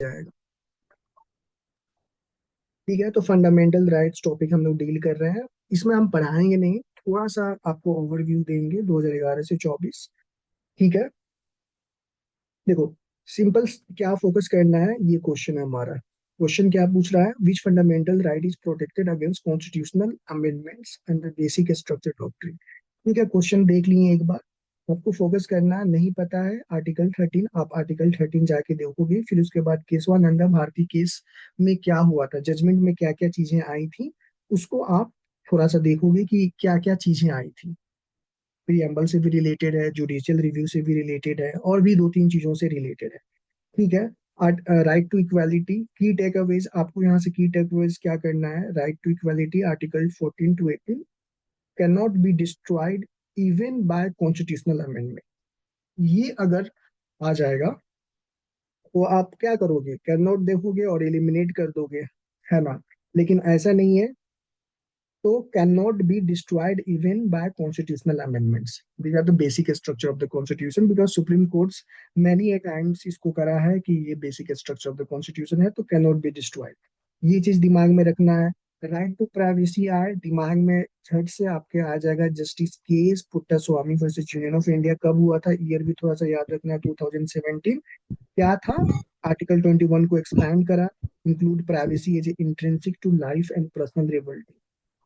जाएगा। ठीक है, तो फंडामेंटल राइट्स टॉपिक हम लोग डील कर रहे हैं। इसमें हम पढ़ाएंगे नहीं, थोड़ा सा आपको ओवरव्यू देंगे 2011 से 24। ठीक है, देखो, सिंपल क्या फोकस करना है, ये क्वेश्चन है हमारा। क्वेश्चन क्या पूछ रहा है, which fundamental right is protected against constitutional amendments and the basic structure doctrine. ठीक है, क्वेश्चन देख लिए एक बार। आपको फोकस करना है, नहीं पता है आर्टिकल 13, आप आर्टिकल 13 जाके देखोगे। फिर उसके बाद केशवानंदा भारती केस में क्या हुआ था, जजमेंट में क्या क्या चीजें आई थी, उसको आप थोड़ा सा देखोगे कि क्या क्या चीजें आई थी। प्रीएम्बल से भी रिलेटेड है, जुडिशियल रिव्यू से भी रिलेटेड है, और भी दो तीन चीजों से रिलेटेड है। ठीक है, राइट टू इक्वालिटी की टेक अवेज, आपको यहाँ से की टेक अवेज क्या करना है। Right to equality article 14 to 18 can not be destroyed even by constitutional amendment. ये अगर आ जाएगा तो आप क्या करोगे, कैन नॉट देखोगे और एलिमिनेट कर दोगे, है ना। लेकिन ऐसा नहीं है, तो can not be destroyed even by constitutional amendments. These are the basic structure of the constitution, because supreme courts many a times इसको करा है कि ये basic structure of the constitution है, तो कैन नॉट बी डिस्ट्रॉयड। ये चीज दिमाग में रखना है। राइट टू प्राइवेसी आए दिमाग में, झट से आपके आ जाएगा justice case पुट्टा Swami versus Union of India. कब हुआ था, ईयर भी थोड़ा सा याद रखना है, 2017। क्या था, आर्टिकल 21 को एक्सपैंड करा, include privacy as intrinsic to life and personal liberty.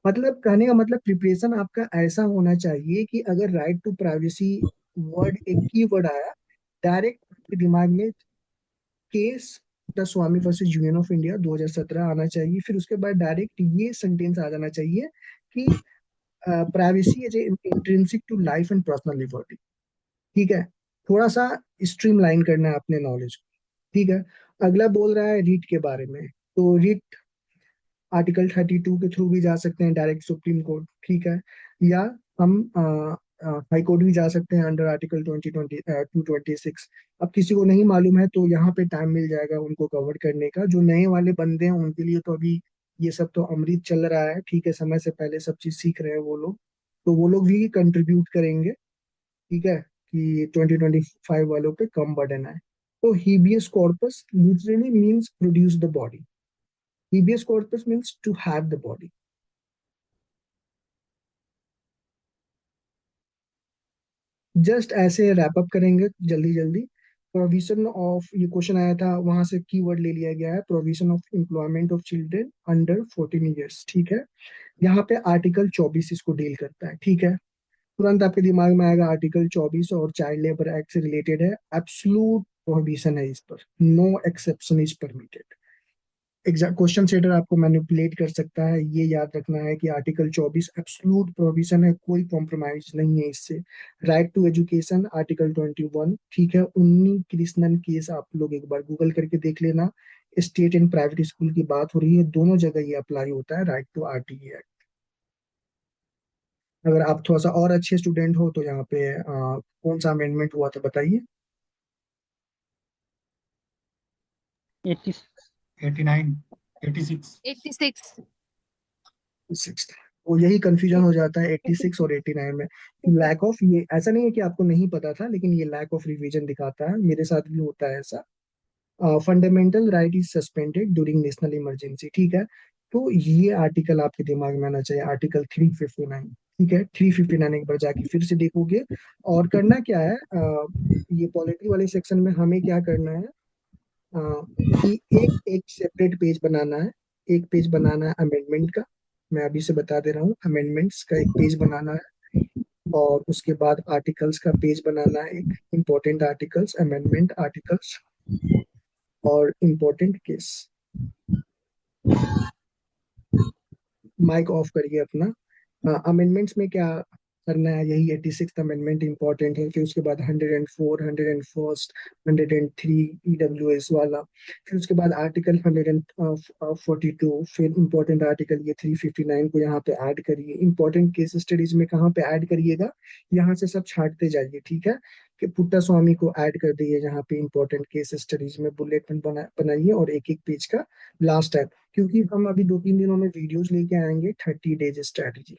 मतलब कहने का मतलब प्रिपरेशन आपका ऐसा होना चाहिए कि अगर राइट टू प्राइवेसी वर्ड, एक की वर्ड आया, डायरेक्ट आपके दिमाग में case the Swami versus Union of India 2017 आना चाहिए। फिर उसके बाद डायरेक्ट ये सेंटेंस आ जाना चाहिए कि privacy is intrinsic to life and personal liberty. ठीक है, थोड़ा सा स्ट्रीमलाइन करना है अपने नॉलेज को। ठीक है, अगला बोल रहा है रीट के बारे में। तो रीट आर्टिकल 32 के थ्रू भी जा सकते हैं डायरेक्ट सुप्रीम कोर्ट। ठीक है, या हम हाई कोर्ट भी जा सकते हैं अंडर आर्टिकल 226। अब किसी को नहीं मालूम है तो यहाँ पे टाइम मिल जाएगा उनको कवर करने का। जो नए वाले बंदे हैं उनके लिए तो अभी ये सब तो अमृत चल रहा है। ठीक है, समय से पहले सब चीज सीख रहे हैं वो लोग, तो वो लोग भी कंट्रीब्यूट करेंगे। ठीक है, कि 2025 वालों पे कम बर्डन आए। तो habeas corpus literally means produce the body. habeas corpus means to have the body। Just ऐसे रैप अप करेंगे जल्दी जल्दी। प्रोविजन ऑफ, ये क्वेश्चन आया था वहां से कीवर्ड ले लिया गया है, provision of employment of children under 14 years. ठीक है, यहाँ पे आर्टिकल 24 इसको डील करता है। ठीक है, तुरंत आपके दिमाग में आएगा आर्टिकल 24 और चाइल्ड लेबर एक्ट से रिलेटेड है। एब्सोल्यूट प्रोहिबिशन है इस पर, no exception is permitted. Exact question setter आपको मैनिपुलेट कर सकता है, ये याद रखना है कि आर्टिकल 24 एब्सोल्यूट प्रोविजन है, कोई कॉम्प्रोमाइज नहीं है इससे। Right to education article 21। ठीक है, उन्नी कृष्णन केस आप लोग एक बार गूगल करके देख लेना। स्टेट एंड प्राइवेट स्कूल की बात हो रही है, दोनों जगह ये अप्लाई होता है, राइट टू आरटीई एक्ट। अगर आप थोड़ा सा और अच्छे स्टूडेंट हो तो यहाँ पे कौन सा अमेंडमेंट हुआ था बताइए। 80। 89, 86। 86। सिक्स। वो यही कंफ्यूजन हो जाता है 86 और 89 में। लैक ऑफ, ये ऐसा नहीं है कि आपको नहीं पता था, लेकिन ये लैक ऑफ रिवीजन दिखाता है, मेरे साथ भी होता है ऐसा। Fundamental right is suspended during national emergency. ठीक है, तो ये आर्टिकल आपके दिमाग में आना चाहिए, आर्टिकल 359। ठीक है, 359 एक बार जाके फिर से देखोगे। और करना क्या है, ये पॉलिटी वाले सेक्शन में हमें क्या करना है, कि एक एक सेपरेट पेज बनाना है। एक पेज बनाना है अमेंडमेंट का, मैं अभी से बता दे रहा हूँ, अमेंडमेंट्स का एक पेज बनाना है। और उसके बाद आर्टिकल्स का पेज बनाना है, एक इम्पोर्टेंट आर्टिकल्स, अमेंडमेंट आर्टिकल्स और इम्पोर्टेंट केस। माइक ऑफ करिए अपना। अमेंडमेंट्स में क्या करना है, यही 86 अमेंडमेंट इंपॉर्टेंट है। फिर उसके बाद 104, 101, 103 ईडब्ल्यूएस वाला। फिर उसके बाद आर्टिकल 142, फिर इंपॉर्टेंट आर्टिकल ये 359 को यहाँ पे ऐड करिए। इंपॉर्टेंट केस स्टडीज में कहाँ पे ऐड करिएगा, यहाँ से सब छांटते जाइए। ठीक है, कि पुट्टा स्वामी को ऐड कर दिए जहाँ पे इंपॉर्टेंट केस स्टडीज में, बुलेट बनाइए और एक एक पेज का लास्ट टाइम। क्योंकि हम अभी 2-3 दिनों में वीडियोज लेके आएंगे 30 डेज स्ट्रैटेजी।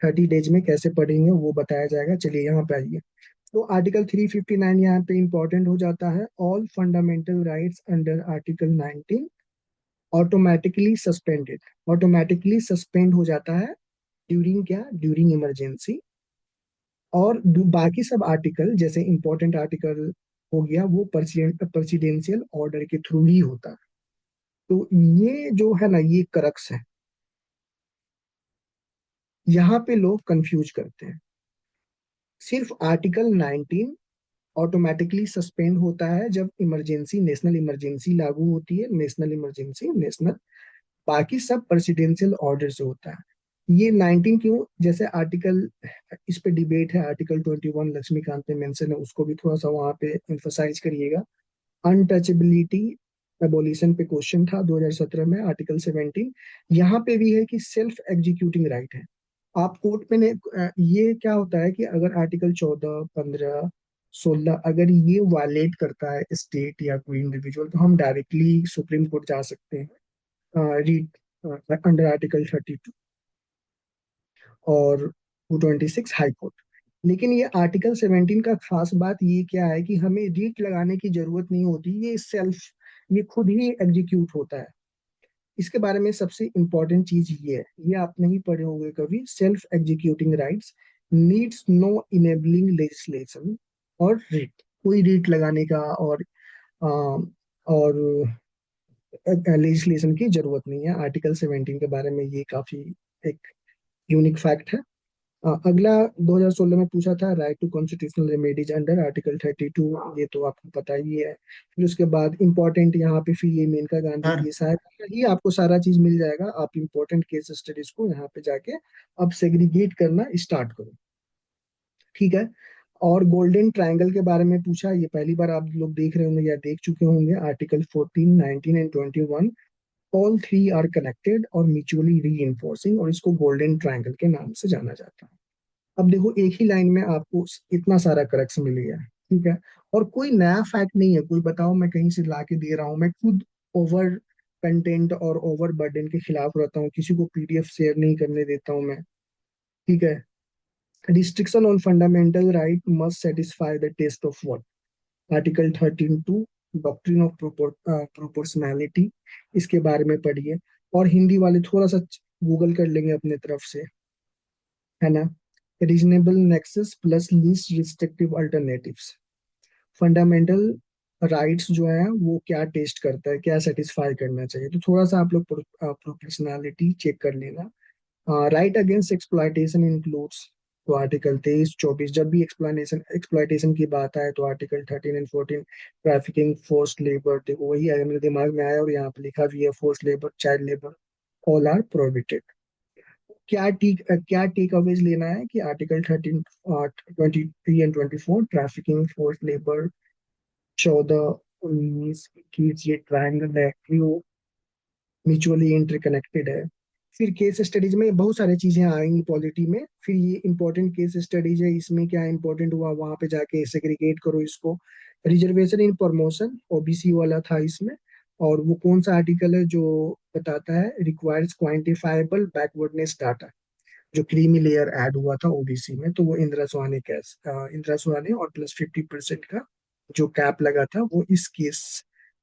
30 डेज में कैसे पढ़ेंगे वो बताया जाएगा। चलिए यहाँ पे आइए। तो आर्टिकल 359 यहाँ पे इंपॉर्टेंट हो जाता है। All fundamental rights under article 19 automatically suspended, automatically suspend हो जाता है ड्यूरिंग क्या, ड्यूरिंग इमरजेंसी। और बाकी सब आर्टिकल जैसे इंपॉर्टेंट आर्टिकल हो गया वो प्रेसिडेंशियल ऑर्डर के थ्रू ही होता है। तो ये जो है ना, ये करक्स है, यहाँ पे लोग कंफ्यूज करते हैं। सिर्फ आर्टिकल 19 ऑटोमेटिकली सस्पेंड होता है जब इमरजेंसी, नेशनल इमरजेंसी लागू होती है, नेशनल इमरजेंसी, नेशनल। बाकी सब प्रेसिडेंशियल ऑर्डर से होता है। ये 19 क्यों, जैसे आर्टिकल, इस पे डिबेट है, आर्टिकल 21 लक्ष्मीकांत ने मेंशन है, उसको भी थोड़ा सा वहां पे एम्फोसाइज करिएगा। अनटचेबिलिटी एबोलिशन पे क्वेश्चन था 2017 में, आर्टिकल 17। यहाँ पे भी है कि सेल्फ एग्जीक्यूटिंग राइट है। आप कोर्ट में ने, ये क्या होता है कि अगर आर्टिकल 14, 15, 16 अगर ये वायलेट करता है स्टेट या कोई इंडिविजुअल, तो हम डायरेक्टली सुप्रीम कोर्ट जा सकते हैं, रीड अंडर आर्टिकल 32 और 226 हाई कोर्ट। लेकिन ये आर्टिकल 17 का खास बात ये क्या है कि हमें रीट लगाने की जरूरत नहीं होती, ये सेल्फ, ये खुद ही एग्जीक्यूट होता है। इसके बारे में सबसे इंपॉर्टेंट चीज ये है, ये आप नहीं पढ़े होंगे कभी, self executing rights needs no enabling legislation और रीट। कोई रीट लगाने का और लेजिस्लेशन की जरूरत नहीं है। आर्टिकल 17 के बारे में ये काफी एक यूनिक फैक्ट है। अगला 2016 में पूछा था right to constitutional remedies under article 32, ये तो आपको पता ही है। फिर उसके बाद इंपॉर्टेंट यहाँ पे फिर ये मेनका गांधी सर केस है, ही आपको सारा चीज मिल जाएगा। आप इंपॉर्टेंट केस स्टडीज को यहाँ पे जाके अब सेग्रीगेट करना स्टार्ट करो, ठीक है। और गोल्डन ट्रायंगल के बारे में पूछा, ये पहली बार आप लोग देख रहे होंगे या देख चुके होंगे। Article 14, 19 and 21 all three are connected और म्यूचुअली री, और इसको गोल्डन ट्रायंगल के नाम से जाना जाता है। अब देखो एक ही लाइन में आपको इतना सारा करेक्शन मिल गया, ठीक है। और कोई नया फैक्ट नहीं है, कोई बताओ मैं कहीं से ला के दे रहा हूँ। मैं खुद ओवर कंटेंट और ओवर बर्डन के खिलाफ रहता हूँ, किसी को पीडीएफ शेयर नहीं करने देता हूँ मैं, ठीक है। Restriction on fundamental right must satisfy the test of what, article 13(2) doctrine of proportionality, इसके बारे में पढ़िए। और हिंदी वाले थोड़ा सा गूगल कर लेंगे अपने तरफ से, है ना। Reasonable nexus plus least restrictive alternatives, fundamental rights जो है वो क्या टेस्ट करता है, क्या सेटिस्फाई करना चाहिए, तो थोड़ा सा आप लोग प्रोपोर्शनैलिटी चेक कर लेना। राइट अगेंस्ट एक्सप्लॉयटेशन इंक्लूड्स, तो आर्टिकल 23, 24, जब भी एक्सप्लानेशन एक्सप्लॉयटेशन की बात आए तो article 13 and 14। Trafficking, forced labour, देखो वही आया मेरे दिमाग में आया और यहाँ पे लिखा भी है, forced labour, child labour, all are prohibited. क्या टेक अवेज लेना है कि article 13, 23 and 24 trafficking, forced labour, 14, 19, 21 ये ट्रायंगल है, म्यूचुअली इंटरकनेक्टेड है। फिर केस स्टडीज में बहुत सारी चीजें आएंगी पॉलिटी में, फिर ये इंपॉर्टेंट केस स्टडीज है, इसमें क्या इंपॉर्टेंट हुआ वहां पे जाके सेग्रीगेट करो इसको। रिजर्वेशन इन प्रमोशन ओबीसी वाला था इसमें, और वो कौन सा आर्टिकल है जो बताता है रिक्वायर्स क्वांटिफाइबल बैकवर्डनेस डाटा, जो क्रीमी लेयर ऐड हुआ था ओबीसी में, तो वो इंदिरा सुहाने केस, इंदिरा सुहाने और प्लस 50% का जो कैप लगा था वो इस केस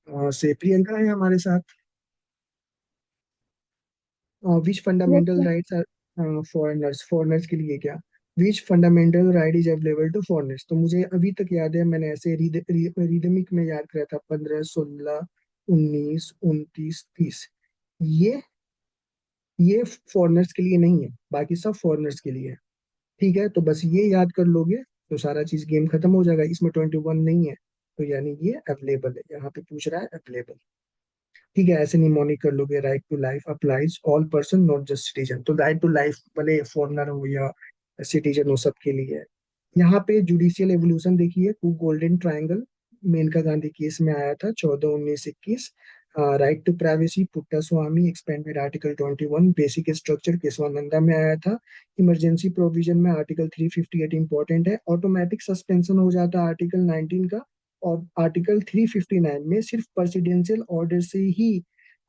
से। प्रियंका है हमारे साथ। Which Yes, fundamental sir. Rights are foreigners, foreigners के लिए क्या, which fundamental right is available to foreigners, तो मुझे अभी तक याद है, मैंने ऐसे रिदमिक में याद किया था, 15, 16, 19, 29, 30। ये ये फॉरेनर्स के लिए नहीं है, बाकी सब फॉरेनर्स के लिए है, ठीक है। तो बस ये याद कर लोगे तो सारा चीज गेम खत्म हो जाएगा। इसमें 21 नहीं है, तो यानी ये अवेलेबल है, यहाँ पे पूछ रहा है अवेलेबल, ठीक है। ऐसे निमोनिक कर लोगे, right to life applies all person not just citizen, तो राइट टू लाइफ भले फॉरनर हो या सिटीजन हो, सबके लिए है। यहाँ पे जुडिशियल एवोल्यूशन देखिए, golden triangle Maneka Gandhi case में आया था 14, 19, 21। Right to privacy Puttaswamy expanded article 21, basic structure Kesavananda में आया था। इमरजेंसी प्रोविजन में आर्टिकल 358 इंपॉर्टेंट है, ऑटोमेटिक सस्पेंशन हो जाता है आर्टिकल 19 का। और आर्टिकल 359 में सिर्फ प्रेसिडेंशियल ऑर्डर से ही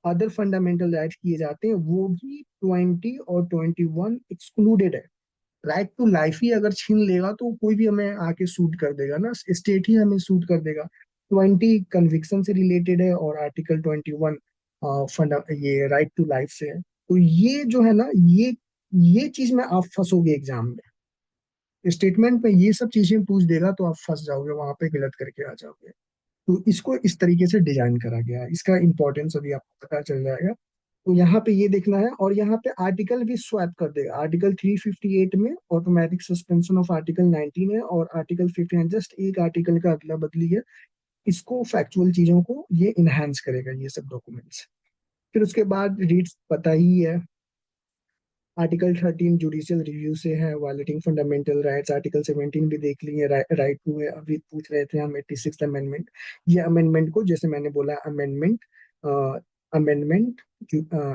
अदर फंडामेंटल राइट्स किए जाते हैं, वो भी 20 और 21 एक्सक्लूडेड है। राइट टू लाइफ ही अगर छीन लेगा तो कोई भी हमें आके सूट कर देगा ना, स्टेट ही हमें सूट कर देगा। 20 कन्विक्शन से रिलेटेड है और आर्टिकल 21 फंड ये राइट टू लाइफ से है। तो ये जो है ना, ये चीज में आप फंसोगे एग्जाम में, स्टेटमेंट में ये सब चीजें पूछ देगा तो आप फंस जाओगे वहां पे, गलत करके आ जाओगे। तो इसको इस तरीके से डिजाइन करा गया है, इसका इंपॉर्टेंस अभी आपको पता चल जाएगा। तो यहाँ पे ये देखना है, और यहाँ पे आर्टिकल भी स्वैप कर देगा। आर्टिकल 358 में ऑटोमेटिक सस्पेंशन ऑफ आर्टिकल 19 है, और आर्टिकल 59 जस्ट एक आर्टिकल का अदला बदली है। इसको फैक्चुअल चीजों को ये इनहेंस करेगा, ये सब डॉक्यूमेंट्स। फिर उसके बाद रीड्स पता ही है। आर्टिकल 13 जुडिशियल रिव्यू से है, वायलेटिंग फंडामेंटल राइट्स। आर्टिकल 17 भी देख लिए, राइट टू है। अभी पूछ रहे थे हम 86 अमेंडमेंट। ये अमेंडमेंट को, जैसे मैंने बोला, amendment amendment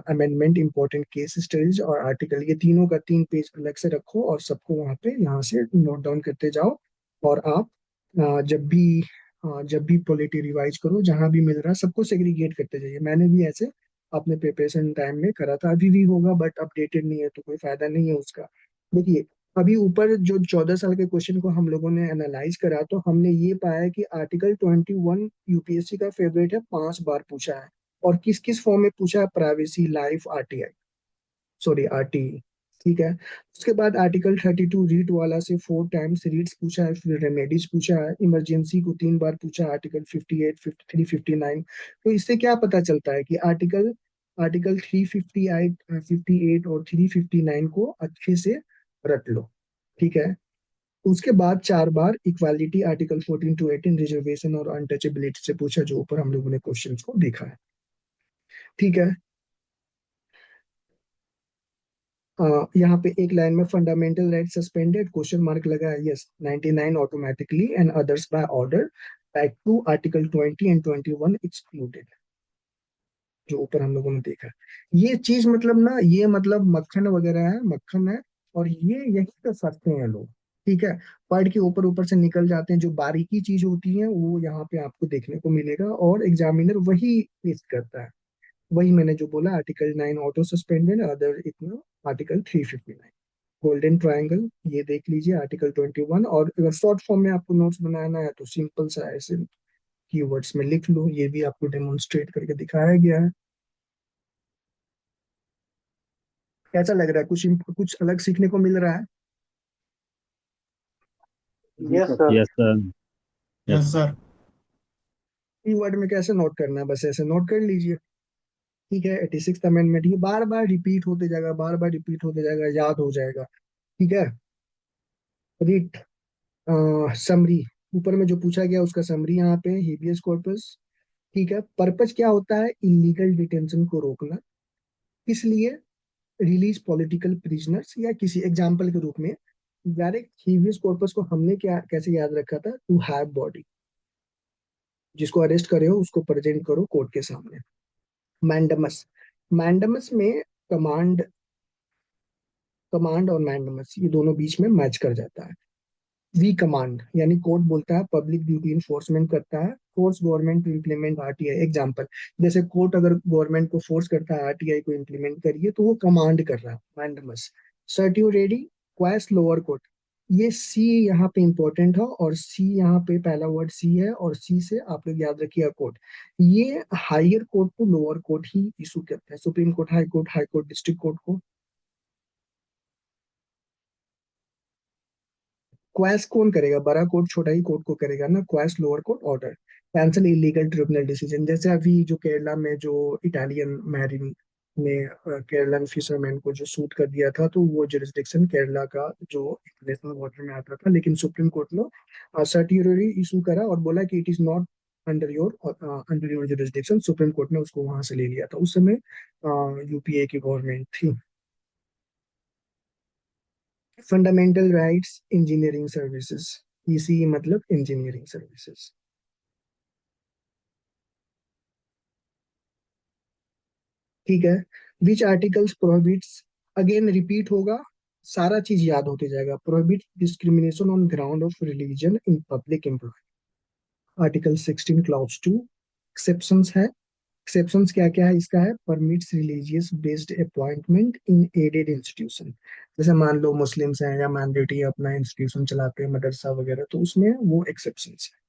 amendment important case studies और आर्टिकल, ये तीनों का 3 पेज अलग से रखो और सबको वहां पे यहाँ से नोट डाउन करते जाओ। और आप जब भी पॉलिटी रिवाइज करो, जहां भी मिल रहा है सबको सेग्रीगेट करते जाइए। मैंने भी ऐसे अपने प्रिपरेशन टाइम में करा था, अभी भी होगा, बट अपडेटेड नहीं है तो कोई फायदा नहीं है उसका। देखिए, अभी ऊपर जो 14 साल के क्वेश्चन को हम लोगों ने एनालाइज करा, तो हमने ये पाया कि आर्टिकल 21 यूपीएससी का फेवरेट है, 5 बार पूछा है। और किस किस फॉर्म में पूछा है? Privacy, life, RTI, sorry RTE. ठीक है। उसके बाद आर्टिकल 32 रीट वाला से 4 टाइम्स रीट्स पूछा है, फिर रेमेडीज पूछा है, इमरजेंसी को 3 बार पूछा है, आर्टिकल 58, 53, 59। तो इससे क्या पता चलता है कि आर्टिकल आर्टिकल 358, 58 और 359 को अच्छे से रट लो। ठीक है। उसके बाद 4 बार इक्वालिटी, आर्टिकल 14 to 18 रिजर्वेशन और अनटचेबिलिटी से पूछा, जो ऊपर हम लोगों ने क्वेश्चन को देखा है। ठीक है। यहाँ पे एक लाइन में fundamental right suspended, question mark लगा है। Yes, 99 automatically and others by order, type 2 article 20 and 21 excluded, जो ऊपर हम लोगों ने देखा है। ये चीज मतलब ना, ये मतलब मक्खन वगैरह है, मक्खन है। और ये यही कर सकते हैं लोग। ठीक है। पढ़ के ऊपर ऊपर से निकल जाते हैं, जो बारीकी चीज होती है वो यहाँ पे आपको देखने को मिलेगा, और एग्जामिनर वही टेस्ट करता है। वही मैंने जो बोला, आर्टिकल 9 ऑटो सस्पेंडेड, अदर इतना, आर्टिकल 359 गोल्डन ट्रायंगल, ये देख लीजिए, आर्टिकल 21। और अगर शॉर्ट फॉर्म में आपको नोट्स बनाना है तो सिंपल सा ऐसे कीवर्ड्स में लिख लो, ये भी आपको डेमोन्स्ट्रेट करके दिखाया गया है। कैसा लग रहा है? कुछ कुछ अलग सीखने को मिल रहा है? Yes sir. Yes sir. Yes yes. Sir. Keyword में कैसे नोट करना है, बस ऐसे नोट कर लीजिए। ठीक है। 86 अमेंडमेंट, ये बार बार रिपीट होते जाएगा, बार बार रिपीट होते जाएगा, याद हो जाएगा। ठीक है। रिट समरी, ऊपर में जो पूछा गया उसका समरी यहाँ पे, हेबियस कॉर्पस। ठीक है। पर्पज क्या होता है? इलीगल डिटेंशन को रोकना। किस लिए? रिलीज पॉलिटिकल प्रिजनर्स, या किसी एग्जाम्पल के रूप में, डायरेक्ट हेबियस कॉर्पस को हमने क्या कैसे याद रखा था? टू हैव बॉडी, जिसको अरेस्ट करे हो उसको प्रेजेंट करो कोर्ट के सामने। मैंडमस, मैंडमस में कमांड, कमांड और मैंडमस ये दोनों बीच में मैच कर जाता है। वी कमांड, यानी कोर्ट बोलता है, पब्लिक ड्यूटी इन्फोर्समेंट करता है, force government to implement RTI. Example, जैसे कोर्ट अगर गवर्नमेंट को फोर्स करता है आरटीआई को इम्प्लीमेंट करिए, तो वो कमांड कर रहा है, मैंडमस। सर्ट्यूरेडी, क्वेस्ट लोअर कोर्ट, ये सी यहाँ पे इंपॉर्टेंट है, और सी यहाँ पे पहला वर्ड सी है, और सी से आप लोग याद रखिएगा कोर्ट। ये हायर कोर्ट को लोअर कोर्ट ही इशू करता है, supreme court, high court, district court को। क्वेस कौन करेगा? बड़ा कोर्ट छोटा ही कोर्ट को करेगा ना, quash lower court order. Cancel illegal tribunal decision, जैसे अभी जो केरला में जो इटालियन मैरिन ने केरलन फिशरमैन को जो सूट कर दिया था, तो वो जुरिस्डिक्शन केरला का जो इंटरनेशनल वाटर में आता था, लेकिन सुप्रीम कोर्ट ने सर्टियरी इशू करा और बोला कि it is not under your jurisdiction. Supreme court ने उसको वहां से ले लिया था, उस समय यूपीए की गवर्नमेंट थी। फंडामेंटल राइट्स इंजीनियरिंग सर्विसेज, इसी मतलब इंजीनियरिंग सर्विसेज। ठीक है। Which articles prohibits, again repeat होगा, सारा चीज याद होते जाएगा। Prohibit discrimination on ground of religion in public employ, article 16 clause 2। Exceptions है, एक्सेप्शंस क्या क्या है इसका है, permits religious based appointment in aided institution. जैसे मान लो मुस्लिम्स हैं या मैंडेटरी अपना इंस्टीट्यूशन चलाते हैं मदरसा वगैरह, तो उसमें वो एक्सेप्शंस है।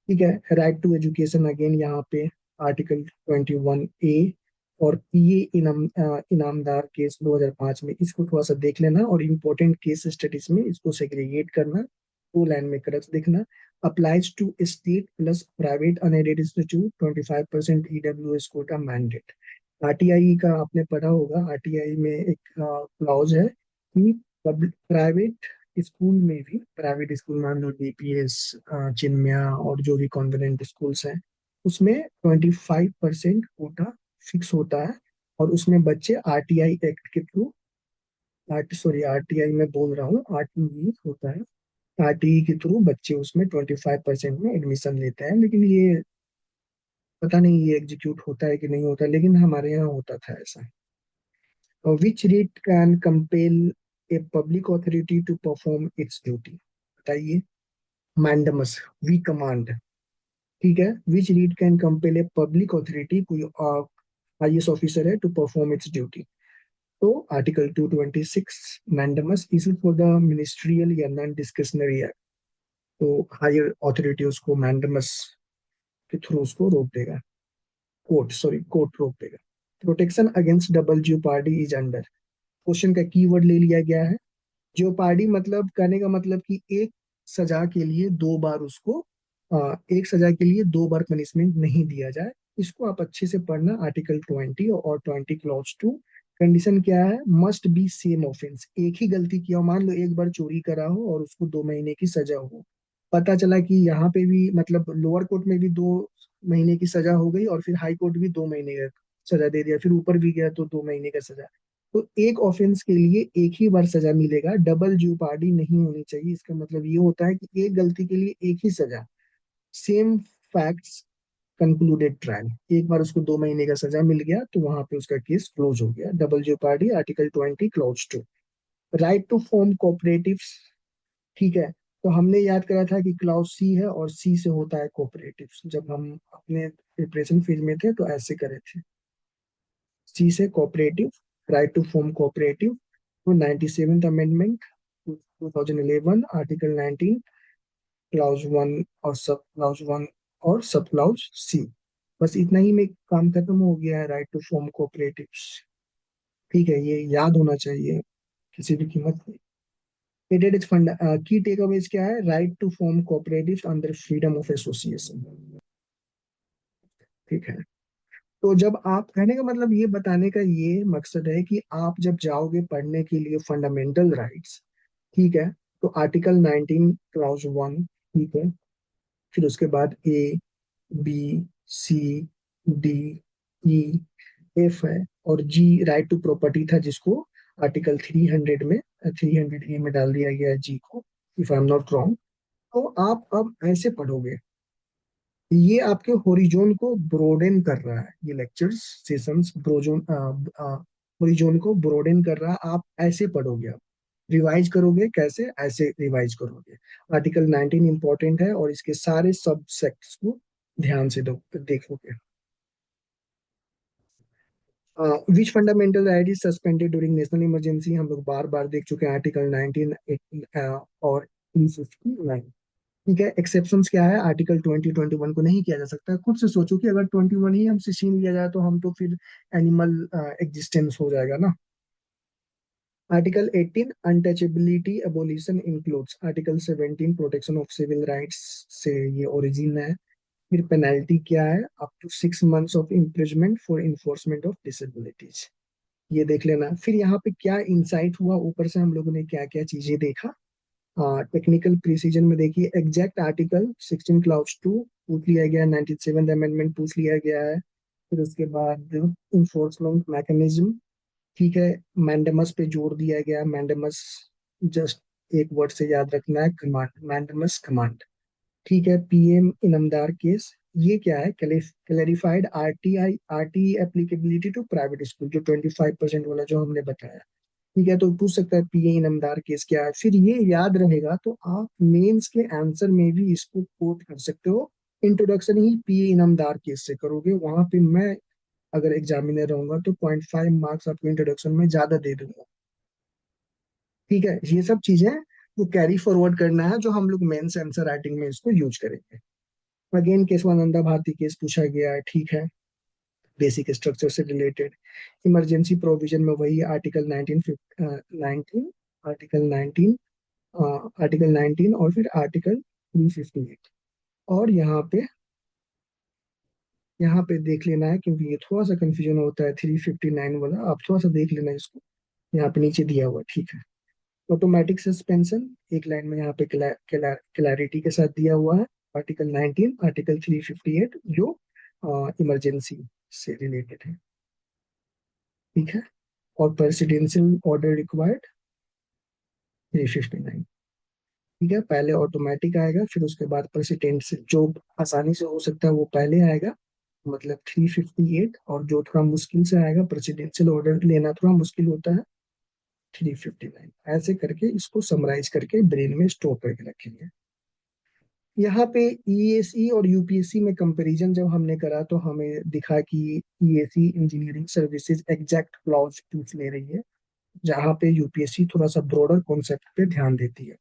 ठीक है, राइट टू एजुकेशन अगेन यहाँ पे आर्टिकल 21A और पीए इनामदार केस 2005 में, इसको थोड़ा सा देख लेना और इम्पोर्टेंट केस स्टडीज में इसको सेग्रीगेट करना, 2 लाइन में करक्ट देखना। Applies to state plus private unaided institute 25% EWS quota mandate. RTI का आपने पढ़ा होगा, आरटीआई में एक क्लॉज है कि प्राइवेट स्कूल में भी, प्राइवेट स्कूल मान लो डीपीएस, चिन्मया और जो भी कॉन्वेंट स्कूल्स हैं, उसमें 25% कोटा फिक्स होता है। और उसमें बच्चे आरटीआई एक्ट के थ्रू, आरटीआई में बोल रहा हूँ, आरटीई होता है, आरटीई के थ्रू बच्चे उसमें 25% में एडमिशन लेते हैं। लेकिन ये पता नहीं ये एग्जीक्यूट होता है कि नहीं होता, लेकिन हमारे यहाँ होता था ऐसा। Which writ can compel a public authority to perform its duty, बताइए। Mandamus, we command. ठीक है, which writ can compel a public authority, कोई आईएएस ऑफिसर है, टू परफॉर्म इट्स ड्यूटी। तो article 226 mandamus issued for the ministerial या non discretionary act. तो higher authority उसको mandamus के थ्रू उसको रोक देगा, कोर्ट रोक देगा। Protection against double jeopardy is under. Question का कीवर्ड ले लिया गया है ज्योपार्डी, मतलब कहने का मतलब कि एक सजा के लिए दो बार उसको, एक सजा के लिए दो बार पनिशमेंट नहीं दिया जाए। इसको आप अच्छे से पढ़ना, आर्टिकल 20 और 20 क्लॉज 2। कंडीशन क्या है, मस्ट बी सेम ऑफेंस। एक ही गलती किया हो, मान लो एक बार चोरी करा हो और उसको 2 महीने की सजा हो, पता चला कि यहाँ पे भी मतलब लोअर कोर्ट में भी 2 महीने की सजा हो गई और फिर हाई कोर्ट भी 2 महीने का सजा दे दिया, फिर ऊपर भी गया तो 2 महीने का सजा। तो एक ऑफेंस के लिए एक ही बार सजा मिलेगा, डबल ज्योपार्डी नहीं होनी चाहिए। इसका मतलब ये होता है कि एक गलती के लिए एक ही सजा, सेम फैक्ट्स, कंक्लूडेड ट्रायल। एक बार उसको 2 महीने का सजा मिल गया तो वहां पे उसका केस क्लोज हो गया, double jeopardy, article 20 clause 2। Right to form cooperatives. ठीक है, तो हमने याद करा था कि क्लाउज सी है और सी से होता है कोऑपरेटिव्स, जब हम अपने प्रिपरेशन फेज में थे तो ऐसे करे थे, सी से cooperative, right to form cooperative. तो 97th अमेंडमेंट 2011 आर्टिकल 19 क्लाउज 1 और सब क्लाउज 1 और सब क्लाउज सी। बस इतना ही में काम खत्म हो गया है, राइट टू फॉर्म कोऑपरेटिव्स। ठीक है, ये याद होना चाहिए किसी भी कीमत पे। एडेड फंड की टेक अवेज क्या है, right to form cooperatives under freedom of association. ठीक है, तो जब आप, कहने का मतलब ये बताने का ये मकसद है कि आप जब जाओगे पढ़ने के लिए फंडामेंटल राइट्स, ठीक है, तो आर्टिकल 19 क्लॉज 1, ठीक है, फिर उसके बाद A B C D E F है, और जी राइट टू प्रॉपर्टी था, जिसको आर्टिकल 300 में डाल दिया गया है जी को, if I am not wrong. तो आप अब ऐसे पढ़ोगे, ये आपके होरिजोन को ब्रोडेन कर रहा है, ये लेक्चर्स सेशंस ब्रोजोन होरिजोन को ब्रोडेन कर रहा है। आप ऐसे पढ़ोगे, आप रिवाइज करोगे कैसे, ऐसे रिवाइज करोगे। आर्टिकल 19 इंपॉर्टेंट है और इसके सारे सब सेक्ट्स को ध्यान से देखोगे। Which fundamental right is suspended during national emergency, हम लोग बार बार देख चुके हैं, आर्टिकल 19 और 359। ठीक है, एक्सेप्शंस क्या है, आर्टिकल 20 21 को नहीं किया जा सकता। खुद से सोचो कि अगर 21 ही हमसे छीन लिया जाए तो हम तो फिर एनिमल एग्जिस्टेंस हो जाएगा ना। Article 18 untouchability abolition includes, article 17 protection of civil rights से ये ओरिजिन है। फिर पेनल्टी क्या है, up to 6 months of imprisonment for enforcement of disabilities. ये देख लेना। फिर यहाँ पे क्या इंसाइट हुआ, ऊपर से हम लोगों ने क्या क्या चीजें देखा। टेक्निकल प्रिसीजन में देखिए, एग्जैक्ट आर्टिकल 16 क्लॉज 2 पूछ लिया गया, 97th अमेंडमेंट पूछ लिया गया है। फिर उसके बाद इन्फोर्समेंट मैकेनिज्म, ठीक है, मैंडेमस पे जोर दिया गया। मैंडेमस जस्ट एक वर्ड से याद रखना है, कमांड, मैंडेमस कमांड। ठीक है, पीएम इनामदार केस, ये क्या है, clarified RTI RT applicability to private school, जो 25% वाला जो हमने बताया। ठीक है, तो पूछ सकता है पीए इनामदार केस क्या है, फिर ये याद रहेगा तो आप मेंस के आंसर में भी इसको कोट कर सकते हो। इंट्रोडक्शन ही पीए इनामदार केस से करोगे, वहां पे मैं अगर एग्जामिनर रहूंगा तो 0.5 मार्क्स आपको इंट्रोडक्शन में ज्यादा दे दूंगा। ठीक है, ये सब चीजें वो कैरी फॉरवर्ड करना है जो हम लोग मेंस आंसर राइटिंग में इसको यूज करेंगे। अगेन केशवानंदा भारती केस पूछा गया है, ठीक है, बेसिक स्ट्रक्चर से रिलेटेड। इमरजेंसी प्रोविजन में वही आर्टिकल 19 आर्टिकल 19 आर्टिकल 19 और फिर आर्टिकल 358। और यहाँ पे देख लेना है क्योंकि ये थोड़ा सा कंफ्यूजन होता है 359 वाला, आप थोड़ा सा देख लेना इसको, यहाँ पे नीचे दिया हुआ है, ठीक है। ऑटोमेटिक सस्पेंशन एक लाइन में यहाँ पे क्लैरिटी के साथ दिया हुआ है, आर्टिकल 19 आर्टिकल 358 जो इमरजेंसी से रिलेटेड है, ठीक है। और प्रेसिडेंशियल ऑर्डर रिक्वायर्ड 359, ठीक है। पहले ऑटोमेटिक आएगा, फिर उसके बाद प्रेसिडेंशियल जो आसानी से हो सकता है वो पहले आएगा, मतलब 358। और जो थोड़ा मुश्किल से आएगा, प्रेसिडेंशियल ऑर्डर लेना थोड़ा मुश्किल होता है, 359। ऐसे करके इसको समराइज करके ब्रेन में स्टोर करके रखेंगे। यहाँ पे ईएसई और यूपीएससी में कंपैरिजन जब हमने करा तो हमें दिखा कि ESE engineering services exact clause पूछ ले रही है, जहाँ पे यूपीएससी थोड़ा सा ब्रॉडर कॉन्सेप्ट पे ध्यान देती है।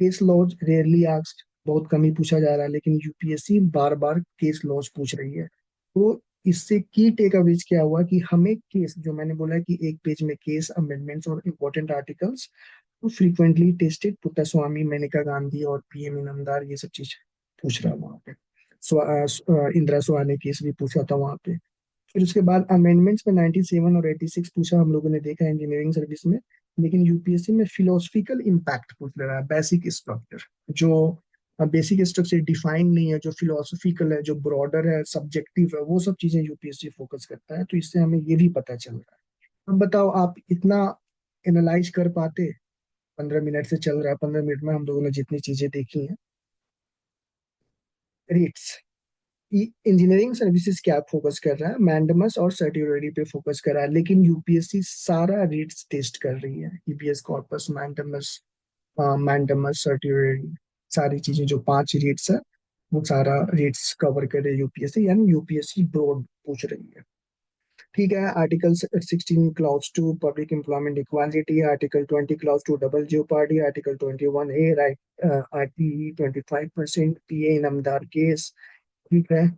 केस लॉज रेयरली आस्क्ड, बहुत कम ही पूछा जा रहा है, लेकिन यूपीएससी बार बार केस लॉज पूछ रही है। तो इससे की टेक अवेज क्या हुआ कि हमें केस, जो मैंने बोला कि एक पेज में केस अमेंडमेंट्स और इम्पोर्टेंट आर्टिकल्स, तो फ्रीक्वेंटली टेस्टेड पुट्टास्वामी, मेनका गांधी और पीएम इनामदार, ये सब चीज पूछ रहा है वहां पे। इंदिरा सुहा ने केस भी पूछा था वहां पे। फिर उसके बाद अमेंडमेंट्स में 97 और 86 पूछा, हम लोगों ने देखा इंजीनियरिंग सर्विस में। लेकिन यूपीएससी में फिलोसफिकल इम्पैक्ट पूछ रहा है, बेसिक स्ट्रक्चर जो बेसिक स्ट्रक्चर डिफाइन नहीं है, जो फिलोसफिकल है, जो ब्रॉडर है, सब्जेक्टिव है, वो सब चीजें यूपीएससी फोकस करता है। तो इससे हमें ये भी पता चल रहा है। अब बताओ आप इतना एनालाइज कर पाते? 15 मिनट से चल रहा है, 15 मिनट में हम लोगों ने जितनी चीजें देखी हैं। रेट्स, इंजीनियरिंग सर्विसेज क्या फोकस कर रहा है? मैंडमस और सर्टियोरिटी पे फोकस कर रहा है, लेकिन यूपीएससी सारा रेट्स टेस्ट कर रही है। ईबीएस कॉर्पस, मैंडमस सर्टियोरिटी, सारी चीजें जो 5 रेट्स है वो सारा रेट्स कवर कर रही है यूपीएससी, यानी यूपीएससी ब्रॉड पूछ रही है। ठीक है, article 16 clause 2 public employment equality, article 20 clause 2 double jeopardy, article 21A right RTE 25% PA Inamdar case, ठीक है।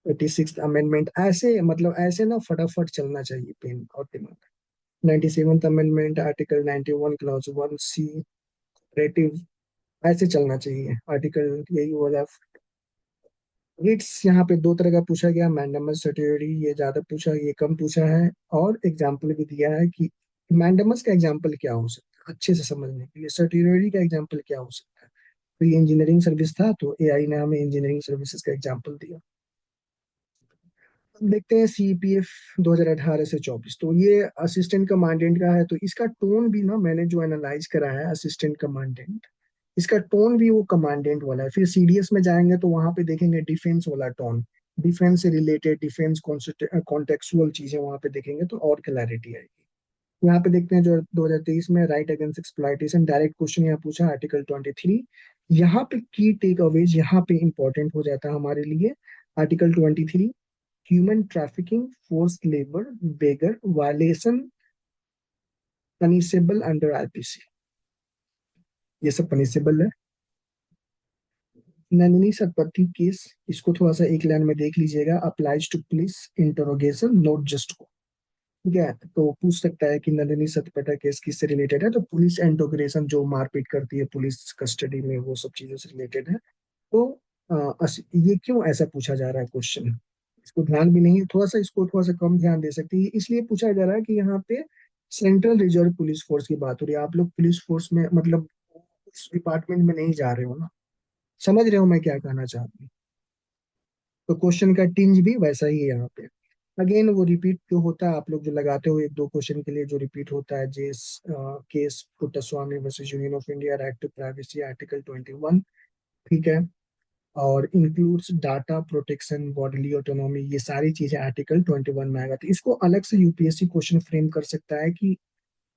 86th अमेंडमेंट, ऐसे मतलब ऐसे ना फटाफट चलना चाहिए पेन और दिमाग। 97th amendment, article 91 clause 1C रेटिव, ऐसे चलना चाहिए आर्टिकल, यही वाला। रिट्स यहाँ पे दो तरह का पूछा गया, मैंडमस सर्टियोरिटी, ये ज्यादा पूछा, ये कम पूछा है। और एग्जाम्पल भी दिया है कि मैंडमस का एग्जाम्पल क्या हो सकता है अच्छे से समझने के लिए, सर्टियोरिटी का एग्जाम्पल क्या हो सकता है। तो ये इंजीनियरिंग सर्विस था तो एआई ने हमें इंजीनियरिंग सर्विसेज का एग्जाम्पल दिया। अब देखते हैं सीपीएफ 2018 से 24, तो ये असिस्टेंट कमांडेंट का है। तो इसका टोन भी ना, मैंने जो एनालाइज करा है असिस्टेंट कमांडेंट, इसका टोन भी वो कमांडेंट वाला है। फिर सीडीएस में जाएंगे तो वहां पे देखेंगे डिफेंस वाला टोन, डिफेंस से रिलेटेड, डिफेंस कॉन्टेक्चुअल चीजें वहां पे देखेंगे तो और क्लैरिटी आएगी। यहाँ पे देखते हैं जो 2023 में right against exploitation, direct question यहाँ पूछा, आर्टिकल 23। यहाँ पे की टेक अवेज यहाँ पे इंपॉर्टेंट हो जाता है हमारे लिए। Article 23, human trafficking, force labour, beggar violation punishable under IPC, ये सब पनिशेबल है। नंदिनी सतपथी केस, इसको थोड़ा सा एक लाइन में देख लीजिएगा, applies to police interrogation not just को, ठीक है। तो पूछ सकता है कि नंदिनी सतपथा केस किससे रिलेटेड है, तो पुलिस इंटरोगेशन, जो मारपीट करती है पुलिस कस्टडी में, वो सब चीजों से रिलेटेड है। तो ये क्यों ऐसा पूछा जा रहा है क्वेश्चन, इसको ध्यान भी नहीं, थोड़ा सा इसको थोड़ा सा कम ध्यान दे सकते हैं, इसलिए पूछा जा रहा है कि यहाँ पे सेंट्रल रिजर्व पुलिस फोर्स की बात हो रही है। आप लोग पुलिस फोर्स में मतलब उस डिपार्टमेंट में नहीं जा रहे हो ना, समझ रहे हो मैं क्या कहना चाहती हूँ। तो क्वेश्चन का टिंज भी वैसा ही है यहाँ पे। अगेन वो रिपीट जो होता है, आप लोग जो लगाते हो एक दो क्वेश्चन के लिए, जो रिपीट होता है, जेस case Puttaswamy versus Union of India, right to privacy, article 21, ठीक है। और includes data protection, bodily autonomy, ये सारी चीजें आर्टिकल 21 में आएगा। तो इसको अलग से यूपीएससी क्वेश्चन फ्रेम कर सकता है कि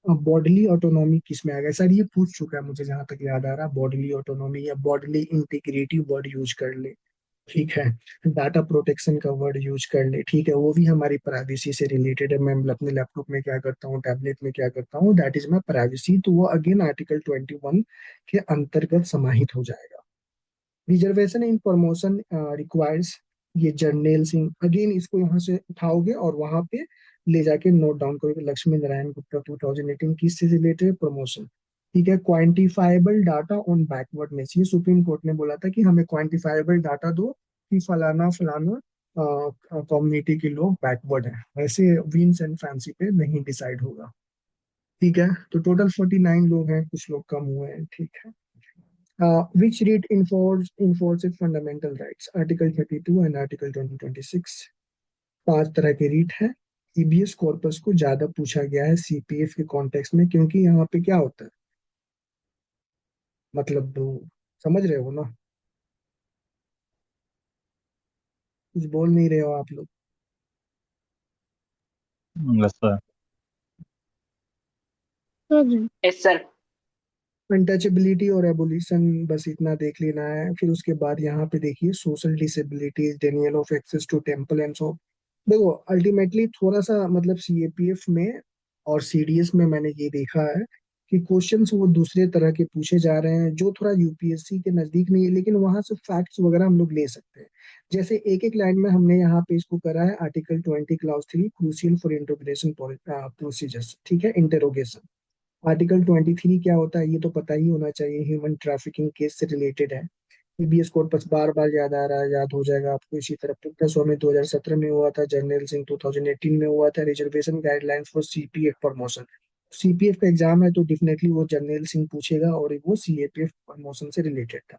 बॉडीली ऑटोनॉमी किस में आएगा। सर ये पूछ चुका है मुझे जहां तक याद आ रहा है, बॉडीली ऑटोनॉमी या बॉडीली इंटीग्रिटी वर्ड यूज कर ले। ठीक है। डाटा प्रोटेक्शन का वर्ड यूज कर ले, ठीक है, वो भी हमारी प्राइवेसी से रिलेटेड है। मैं अपने लैपटॉप में क्या करता हूँ, टैबलेट में क्या करता हूँ, दैट इज माई प्राइवेसी, तो वो अगेन आर्टिकल 21 के अंतर्गत समाहित हो जाएगा। रिजर्वेशन इन प्रमोशन रिक्वायर्स, ये जर्नल सिंह, अगेन इसको यहाँ से उठाओगे और वहां पे ले जाके नोट डाउन करोगे। लक्ष्मी नारायण गुप्ता 2018 किससे रिलेटेड, प्रमोशन। ठीक है। क्वांटिफाइबल डाटा ऑन बैकवर्डनेस, ये सुप्रीम कोर्ट ने बोला था कि हमें क्वांटिफाइबल डाटा दो कि फलाना फलाना कम्युनिटी के लोग बैकवर्ड हैं, वैसे विंस एंड फैंसी पे नहीं डिसाइड होगा। ठीक है। तो टोटल 49 लोग हैं, कुछ लोग कम हुए हैं। ठीक है। Which read enforces fundamental rights, Article 32 and Article 2026। 5 तरह के रीट है। ईबीएस कॉर्पस को ज्यादा पूछा गया है सीपीएफ के कॉन्टेक्स्ट में, क्योंकि यहाँ पे क्या होता है, मतलब समझ रहे हो ना, कुछ बोल नहीं रहे हो आप लोग। Yes sir. Yes sir. Untouchability और एबोलिशन बस इतना देख लेना है। फिर उसके बाद यहाँ पे देखिए social disabilities, denial of access to temple and so. देखो अल्टीमेटली थोड़ा सा मतलब सीएपीएफ में और सीडीएस में मैंने ये देखा है कि क्वेश्चंस वो दूसरे तरह के पूछे जा रहे हैं, जो थोड़ा यूपीएससी के नजदीक नहीं है, लेकिन वहां से फैक्ट्स वगैरह हम लोग ले सकते हैं। जैसे एक एक लाइन में हमने यहाँ पे इसको करा है, article 20 class 3 crucial for interrogation procedures, ठीक है, इंटेरोगेशन। आर्टिकल 23 क्या होता है ये तो पता ही होना चाहिए, ह्यूमन ट्रैफिकिंग केस से रिलेटेड है। ईबीएस कोड बस बार बार याद आ रहा है, याद हो जाएगा आपको। इसी तरह पिक्टर स्वामी 2017 में हुआ था, जर्नल सिंह 2018 में हुआ था, reservation guidelines for CPF promotion. CPF का एग्जाम है तो डेफिनेटली वो जर्नल सिंह पूछेगा और वो सीएपीएफ प्रमोशन से रिलेटेड था।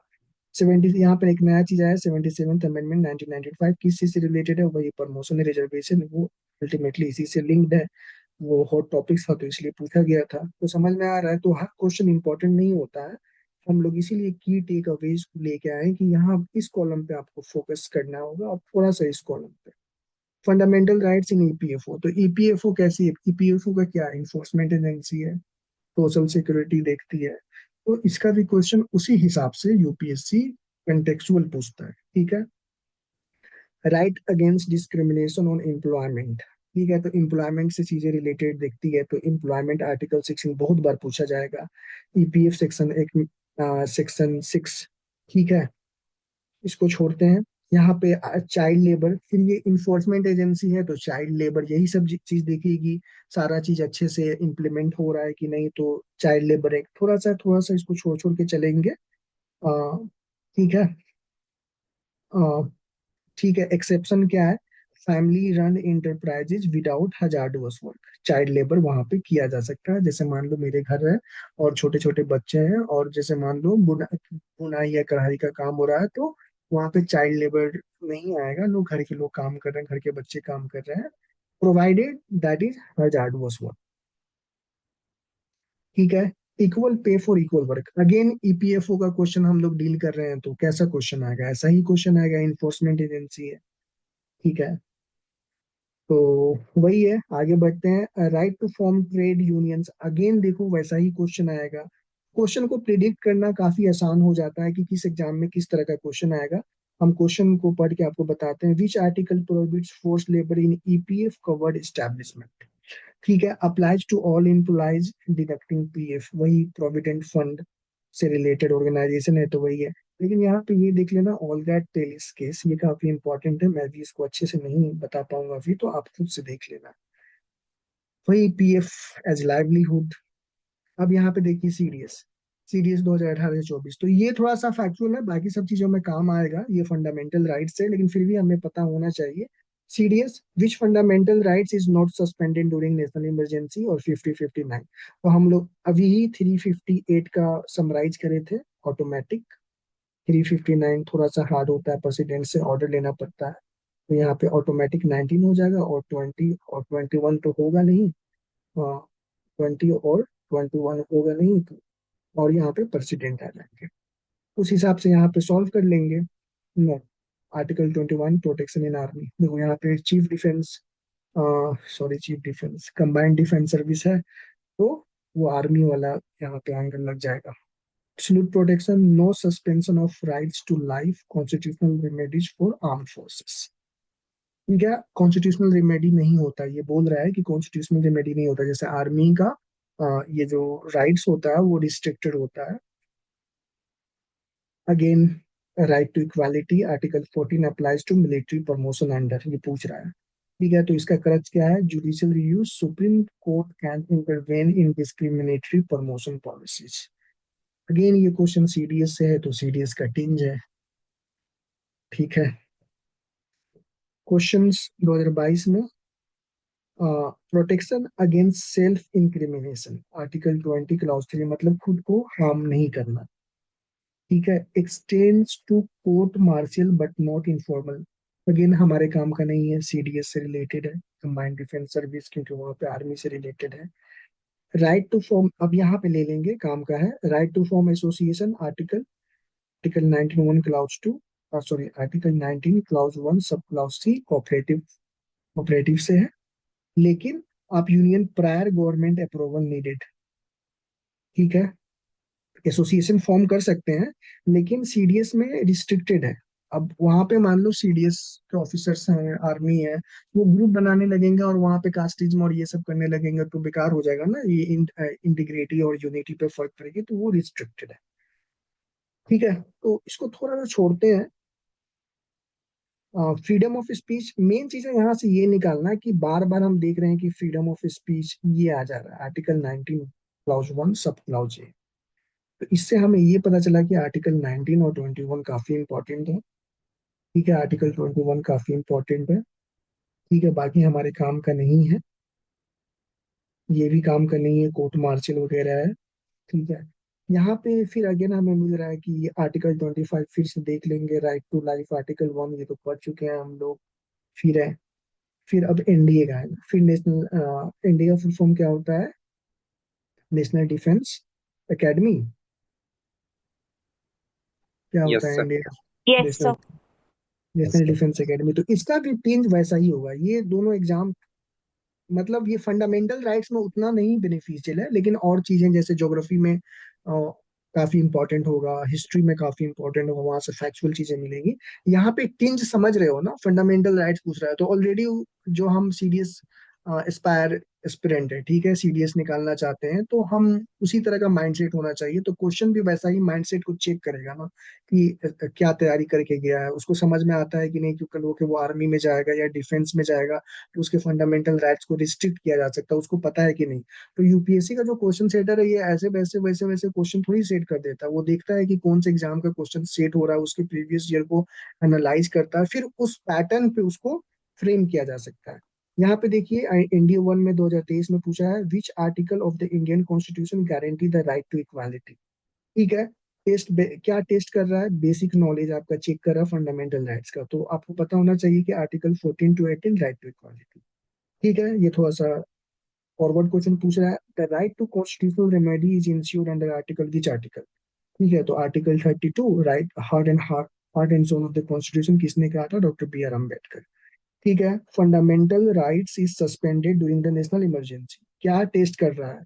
70 यहाँ पर एक नया चीज आया, 77th अमेंडमेंट 1995 किस चीज से रिलेटेड है, वही प्रमोशन रिजर्वेशन, वो अल्टीमेटली इसी से लिंक्ड है। वो हॉट टॉपिक्स था तो इसलिए पूछा गया था, तो समझ में आ रहा है। तो हर क्वेश्चन इंपॉर्टेंट नहीं होता है, हम लोग इसीलिए की टेक अवेज लेके आए कि यहाँ इस कॉलम पे आपको फोकस करना होगा और थोड़ा सा इस कॉलम पे। फंडामेंटल राइट्स इन ईपीएफओ, तो ईपीएफओ कैसी है, ईपीएफओ का क्या इन्फोर्समेंट एजेंसी है, सोशल सिक्योरिटी देखती है, तो इसका भी क्वेश्चन उसी हिसाब से यूपीएससी कंटेक्चुअल पूछता है। ठीक है। Right against discrimination on employment, ठीक है, तो एम्प्लॉयमेंट से चीजें रिलेटेड देखती है, तो एम्प्लॉयमेंट आर्टिकल 6 बहुत बार पूछा जाएगा। ईपीएफ सेक्शन एक, सेक्शन 6। ठीक है, इसको छोड़ते हैं। यहाँ पे चाइल्ड लेबर, फिर ये इन्फोर्समेंट एजेंसी है तो चाइल्ड लेबर यही सब चीज देखेगी, सारा चीज अच्छे से इम्प्लीमेंट हो रहा है कि नहीं, तो चाइल्ड लेबर एक थोड़ा सा इसको छोड़ छोड़ के चलेंगे। ठीक है। ठीक है। एक्सेप्शन क्या है, family run enterprises without hazardous work, child labour वहां पे किया जा सकता है। जैसे मान लो मेरे घर है और छोटे छोटे बच्चे हैं, और जैसे मान लो बुनाई या कढ़ाई का काम हो रहा है, तो वहां पे चाइल्ड लेबर नहीं आएगा, लोग घर के लोग काम कर रहे हैं, घर के बच्चे काम कर रहे हैं, प्रोवाइडेड दैट इज हजार्डवर्स वर्क। ठीक है। Equal pay for equal work, again EPFO का क्वेश्चन हम लोग डील कर रहे हैं, तो कैसा क्वेश्चन आएगा, ऐसा ही क्वेश्चन आएगा, इन्फोर्समेंट एजेंसी है। ठीक है। तो वही है, आगे बढ़ते हैं। Right to form trade unions, again देखो वैसा ही क्वेश्चन आएगा। क्वेश्चन को प्रिडिक्ट करना काफी आसान हो जाता है कि किस एग्जाम में किस तरह का क्वेश्चन आएगा। हम क्वेश्चन को पढ़ के आपको बताते हैं। Which article prohibits force labour in EPF covered establishment, ठीक है, applies to all employees deducting PF, वही प्रोविडेंट फंड से रिलेटेड ऑर्गेनाइजेशन है तो वही है। लेकिन यहाँ पे ये देख लेना, ऑलगैट टेलिस केस, ये काफी इंपॉर्टेंट है, मैं भी इसको अच्छे से नहीं बता पाऊंगा अभी, तो आप खुद से देख लेना। वही पीएफ एज लाइवलीहुड। अब यहाँ पे देखिए सीडीएस, सीडीएस 2018 से 24, तो ये थोड़ा सा फैक्चुअल है, बाकी सब चीजों में काम आएगा, ये फंडामेंटल राइट्स है, लेकिन फिर भी हमें पता होना चाहिए। CDS, which fundamental rights is not suspended during national emergency, और 5059, तो हम लोग अभी ही 358 का समराइज करे थे, ऑटोमेटिक। 359 थोड़ा सा हार्ड होता है, प्रेसिडेंट से ऑर्डर लेना पड़ता है, तो यहाँ पे ऑटोमेटिक 19 हो जाएगा, और 20 और 21 तो होगा नहीं, 20 और 21 होगा नहीं तो, और यहाँ पे प्रेसिडेंट आ जाएंगे, उस हिसाब से यहाँ पे सॉल्व कर लेंगे। No, article 21 protection in army, देखो यहाँ पे chief defence, sorry chief defence combined defence service है, तो वो आर्मी वाला यहाँ पे एंगल लग जाएगा। Absolute protection, no suspension of rights to life, constitutional remedies for armed forces. ठीक है, कॉन्स्टिट्यूशनल रेमेडी नहीं होता, ये बोल रहा है कि कॉन्स्टिट्यूशनल रेमेडी नहीं होता, जैसे आर्मी का ये जो राइट्स होता है वो रिस्ट्रिक्टेड होता है. Again, right to equality, article 14 applies to military promotion under, ये पूछ रहा है. ठीक है, तो इसका करज क्या है? Judicial review, supreme court can intervene in discriminatory promotion policies. Again ये क्वेश्चन सीडीएस से है, तो सीडीएस का टिंज है. ठीक है, क्वेश्चंस 2022 में, protection against self incrimination, article 20 clause 3, मतलब खुद को हार्म नहीं करना. ठीक है, extends to court martial but not informal. Again हमारे काम का नहीं है, सीडीएस से रिलेटेड है, कंबाइंड डिफेंस सर्विस, क्योंकि वहां पे आर्मी से रिलेटेड है. राइट टू फॉर्म, अब यहाँ पे ले लेंगे, काम का है. Right to form association, article article 19 clause 2, sorry article 19 clause 1 sub clause C, cooperative cooperative से है. लेकिन आप union prior government approval needed. ठीक है, एसोसिएशन फॉर्म कर सकते हैं, लेकिन सीडीएस में रिस्ट्रिक्टेड है. अब वहां पे मान लो सीडीएस के ऑफिसर्स हैं, आर्मी है, वो ग्रुप बनाने लगेंगे और वहां पे कास्टिज्म और ये सब करने लगेंगे, तो बेकार हो जाएगा ना, ये इंटीग्रिटी और यूनिटी पे फर्क पड़ेगी, तो वो रिस्ट्रिक्टेड है. ठीक है, तो इसको थोड़ा सा छोड़ते हैं. फ्रीडम ऑफ स्पीच, मेन चीज है यहाँ से ये निकालना है कि बार बार हम देख रहे हैं कि फ्रीडम ऑफ स्पीच ये आ जा रहा है, आर्टिकल 19 क्लाउज 1 सब क्लाउज ए. तो इससे हमें ये पता चला कि आर्टिकल 19 और 21 काफी इंपॉर्टेंट है. ठीक है, आर्टिकल 21 काफी इंपॉर्टेंट है. ठीक है, बाकी हमारे काम का नहीं है, ये भी काम का नहीं है, कोर्ट मार्शल वगैरह है. ठीक है, यहाँ पे फिर अगेन हमें मिल रहा है कि ये आर्टिकल 25 फिर से देख लेंगे. राइट टू लाइफ, आर्टिकल 1 ये तो पढ़ चुके हैं हम लोग. फिर है, फिर अब एनडीए का है. फिर नेशनल, एनडीए का फुल फॉर्म क्या होता है? National defence academy. क्या होता यस है sir. NDA? Yes, national sir. National defence academy. तो इसका भी रेंज वैसा ही होगा. ये दोनों एग्जाम, मतलब ये फंडामेंटल राइट्स में उतना नहीं बेनिफिशियल है, लेकिन और चीजें जैसे ज्योग्राफी में काफी इंपॉर्टेंट होगा, हिस्ट्री में काफी इंपॉर्टेंट होगा, वहां से फैक्चुअल चीजें मिलेंगी. यहाँ पे टिंज समझ रहे हो ना, फंडामेंटल राइट्स पूछ रहा है, तो ऑलरेडी जो हम सीडीएस एस्पायर एस्पिरेंट है, ठीक है, सीडीएस निकालना चाहते हैं, तो हम उसी तरह का माइंडसेट होना चाहिए. तो क्वेश्चन भी वैसा ही माइंडसेट को चेक करेगा ना, कि क्या तैयारी करके गया है, उसको समझ में आता है कि नहीं, क्योंकि वो कि वो आर्मी में जाएगा या डिफेंस में जाएगा, तो उसके फंडामेंटल राइट्स को रिस्ट्रिक्ट किया जा सकता है, उसको पता है कि नहीं. तो यूपीएससी का जो क्वेश्चन सेटर है, ये ऐसे वैसे वैसे वैसे क्वेश्चन थोड़ी सेट कर देता है. वो देखता है कि कौन से एग्जाम का क्वेश्चन सेट हो रहा है, उसके प्रीवियस ईयर को एनालाइज करता है, फिर उस पैटर्न पे उसको फ्रेम किया जा सकता है. यहाँ पे देखिए, इंडिया 1 में 2023 में पूछा है, which article of the Indian constitution guarantee the right to equality. ठीक है, क्या टेस्ट कर रहा है? बेसिक नॉलेज आपका चेक कर रहा है फंडामेंटल राइट्स का. तो आपको पता होना चाहिए कि article 14 to 18 right to equality. ठीक है, ये थोड़ा सा फॉरवर्ड क्वेश्चन पूछ रहा है. The right to constitutional remedy is insured under article, which article? ठीक है, तो article 32, right heart and soul of the constitution किसने कहा था? Doctor B R Ambedkar. ठीक है, fundamental rights is suspended during the national emergency. क्या टेस्ट कर रहा है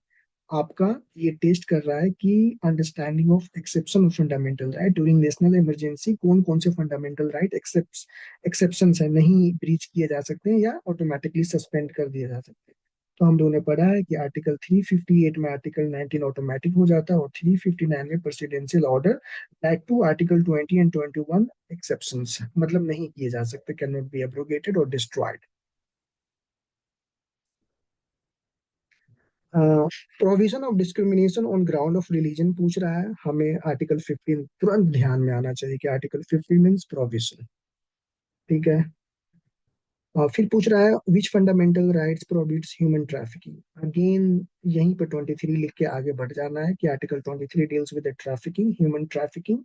आपका? ये टेस्ट कर रहा है कि understanding of exception of fundamental right during national emergency, कौन कौन से फंडामेंटल राइट एक्सेप्शन है, नहीं ब्रीच किए जा सकते हैं या ऑटोमेटिकली सस्पेंड कर दिए जा सकते हैं. तो हम लोगों ने पढ़ा है कि आर्टिकल 358 में आर्टिकल 19 ऑटोमेटिक हो जाता है, और 359 में presidential order like to article 20 and 21 exceptions, मतलब नहीं किए जा सकते, कैन नॉट बी एब्रोगेटेड और destroyed. Provision of discrimination on ground of religion पूछ रहा है हमें. आर्टिकल 15 तुरंत ध्यान में आना चाहिए कि आर्टिकल 15 मीन्स प्रोविजन. ठीक है, फिर पूछ रहा है which fundamental rights prohibits human trafficking. Again यहीं पे 23 लिख के आगे बढ़ जाना है कि article 23 deals with trafficking, human trafficking.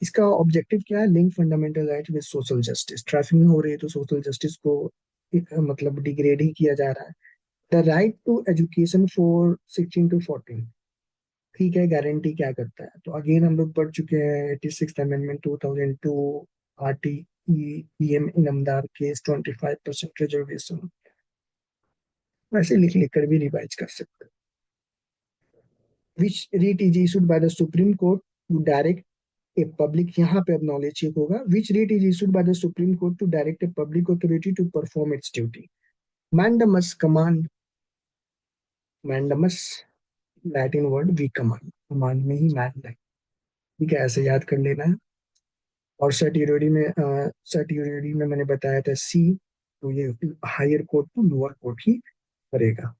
इसका ऑब्जेक्टिव क्या है? Link fundamental right with social justice. Trafficking हो रही है तो सोशल जस्टिस को मतलब डिग्रेड ही किया जा रहा है. The right to education for 16 to 14. ठीक है, गारंटी क्या करता है? तो अगेन हम लोग पढ़ चुके हैं 86th amendment 2002, R T E M Inamdar case, 25% reservation. वैसे लिख लिख कर भी रिवाइज कर सकते हैं. Which writ is issued by the Supreme Court to direct a public, यहाँ पे अब नॉलेज चेक होगा, which writ is issued by the Supreme Court to direct a public authority to perform its duty. Mandamus command, mandamus Latin word we command, command में ही mind है, ठीक है, ऐसे याद कर लेना है। और सर्टियोरी में मैंने बताया था सी, तो ये higher court to lower court ही करेगा।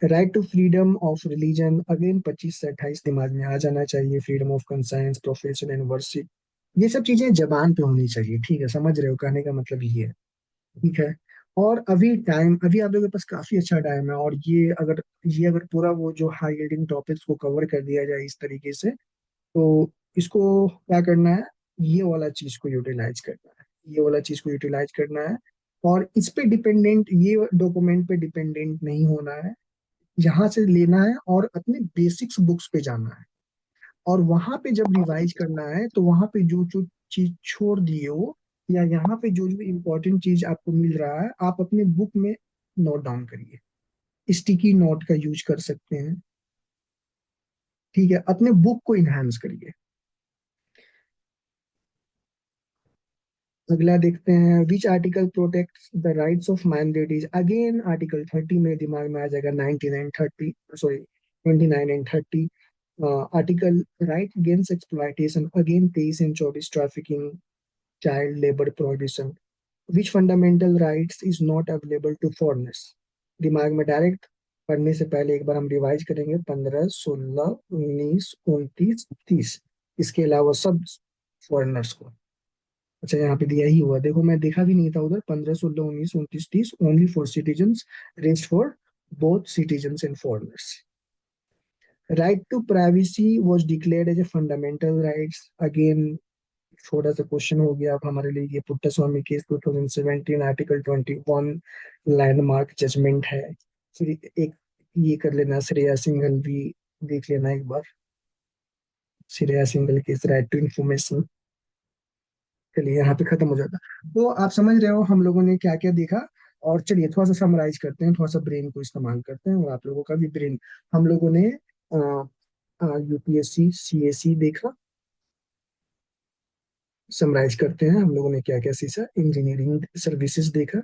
Right to freedom of religion, again 25 से 28 दिमाग में आ जाना चाहिए। Freedom of conscience, profession and worship, ये सब चीजें जबान पे होनी चाहिए, ठीक है, समझ रहे हो, कहने का मतलब ये है, ठीक है। और अभी आप लोगों के पास काफी अच्छा टाइम है, और ये अगर पूरा वो जो हाई रीडिंग टॉपिक्स को कवर कर दिया जाए इस तरीके से, तो इसको क्या करना है, ये वाला चीज को यूटिलाइज करना है, ये वाला चीज को यूटिलाइज करना है। और इस पे डिपेंडेंट, ये डॉक्यूमेंट पे डिपेंडेंट नहीं होना है, यहाँ से लेना है और अपने बेसिक्स बुक्स पे जाना है। और वहां पे जब रिवाइज करना है, तो वहां पे जो जो चीज छोड़ दिए हो, या यहाँ पे जो जो इम्पोर्टेंट चीज आपको मिल रहा है, आप अपने बुक में नोट डाउन करिए। स्टिकी नोट का यूज कर सकते हैं, ठीक है, अपने बुक को इनहेंस करिए। अगला देखते हैं, which article protect the rights of minorities, again article 30 मेरे दिमाग में आ जाएगा, 99 30, sorry 29 and 30। Article right against exploitation, again 23 and 24, trafficking, child labour prohibition. Which fundamental rights is not available to foreigners, दिमाग में डायरेक्ट पढ़ने से पहले एक बार हम रिवाइज करेंगे, 15 16 19 29 30, इसके अलावा सब फॉरेनर्स को। अच्छा, यहाँ पे दिया ही हुआ, देखो मैं देखा भी नहीं था उधर, 15 16 19 29 30, only for citizens, rest for both citizens and foreigners. Right to privacy was declared as a fundamental rights, again छोटा सा क्वेश्चन हो गया अब हमारे लिए, ये Puttaswamy case 2017, article 21 landmark judgement है। फिर एक ये कर लेना, श्रेया सिंघल भी देख लेना एक बार, Shreya Singhal case, right to information. चलिए यहाँ पे खत्म हो जाता। तो आप समझ रहे हो हम लोगों ने क्या क्या देखा। और चलिए थोड़ा सा समराइज करते हैं, थोड़ा सा ब्रेन को इस्तेमाल करते हैं, और आप लोगों का भी ब्रेन। हम लोगों ने यूपीएससी सीएससी देखा, समराइज करते हैं हम लोगों ने क्या क्या सीखा। इंजीनियरिंग सर्विसेज देखा,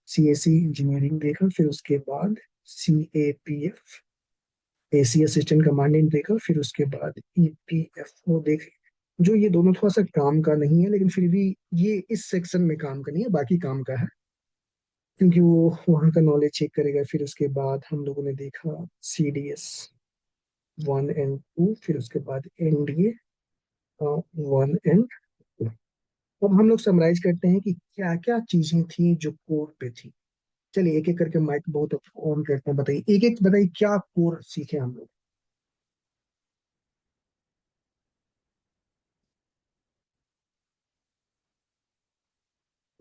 सीएससी इंजीनियरिंग देखा, फिर उसके बाद सीएपीएफ एसी असिस्टेंट कमांडेंट देखा, फिर उसके बाद ईपीएफओ देखे। जो ये दोनों थोड़ा सा काम का नहीं है, लेकिन फिर भी ये इस सेक्शन में काम का नहीं है, बाकी काम का है, क्योंकि वो वहाँ का नॉलेज चेक करेगा। फिर उसके बाद हम लोगों ने देखा CDS 1 एंड 2, फिर उसके बाद NDA 1 एंड 2। अब हम लोग समराइज करते हैं कि क्या क्या चीजें थी जो कोर पे थी। चलिए एक एक करके माइक बहुत ऑन करते हैं, बताइए एक एक, बताइए क्या कोर सीखे हम लोग,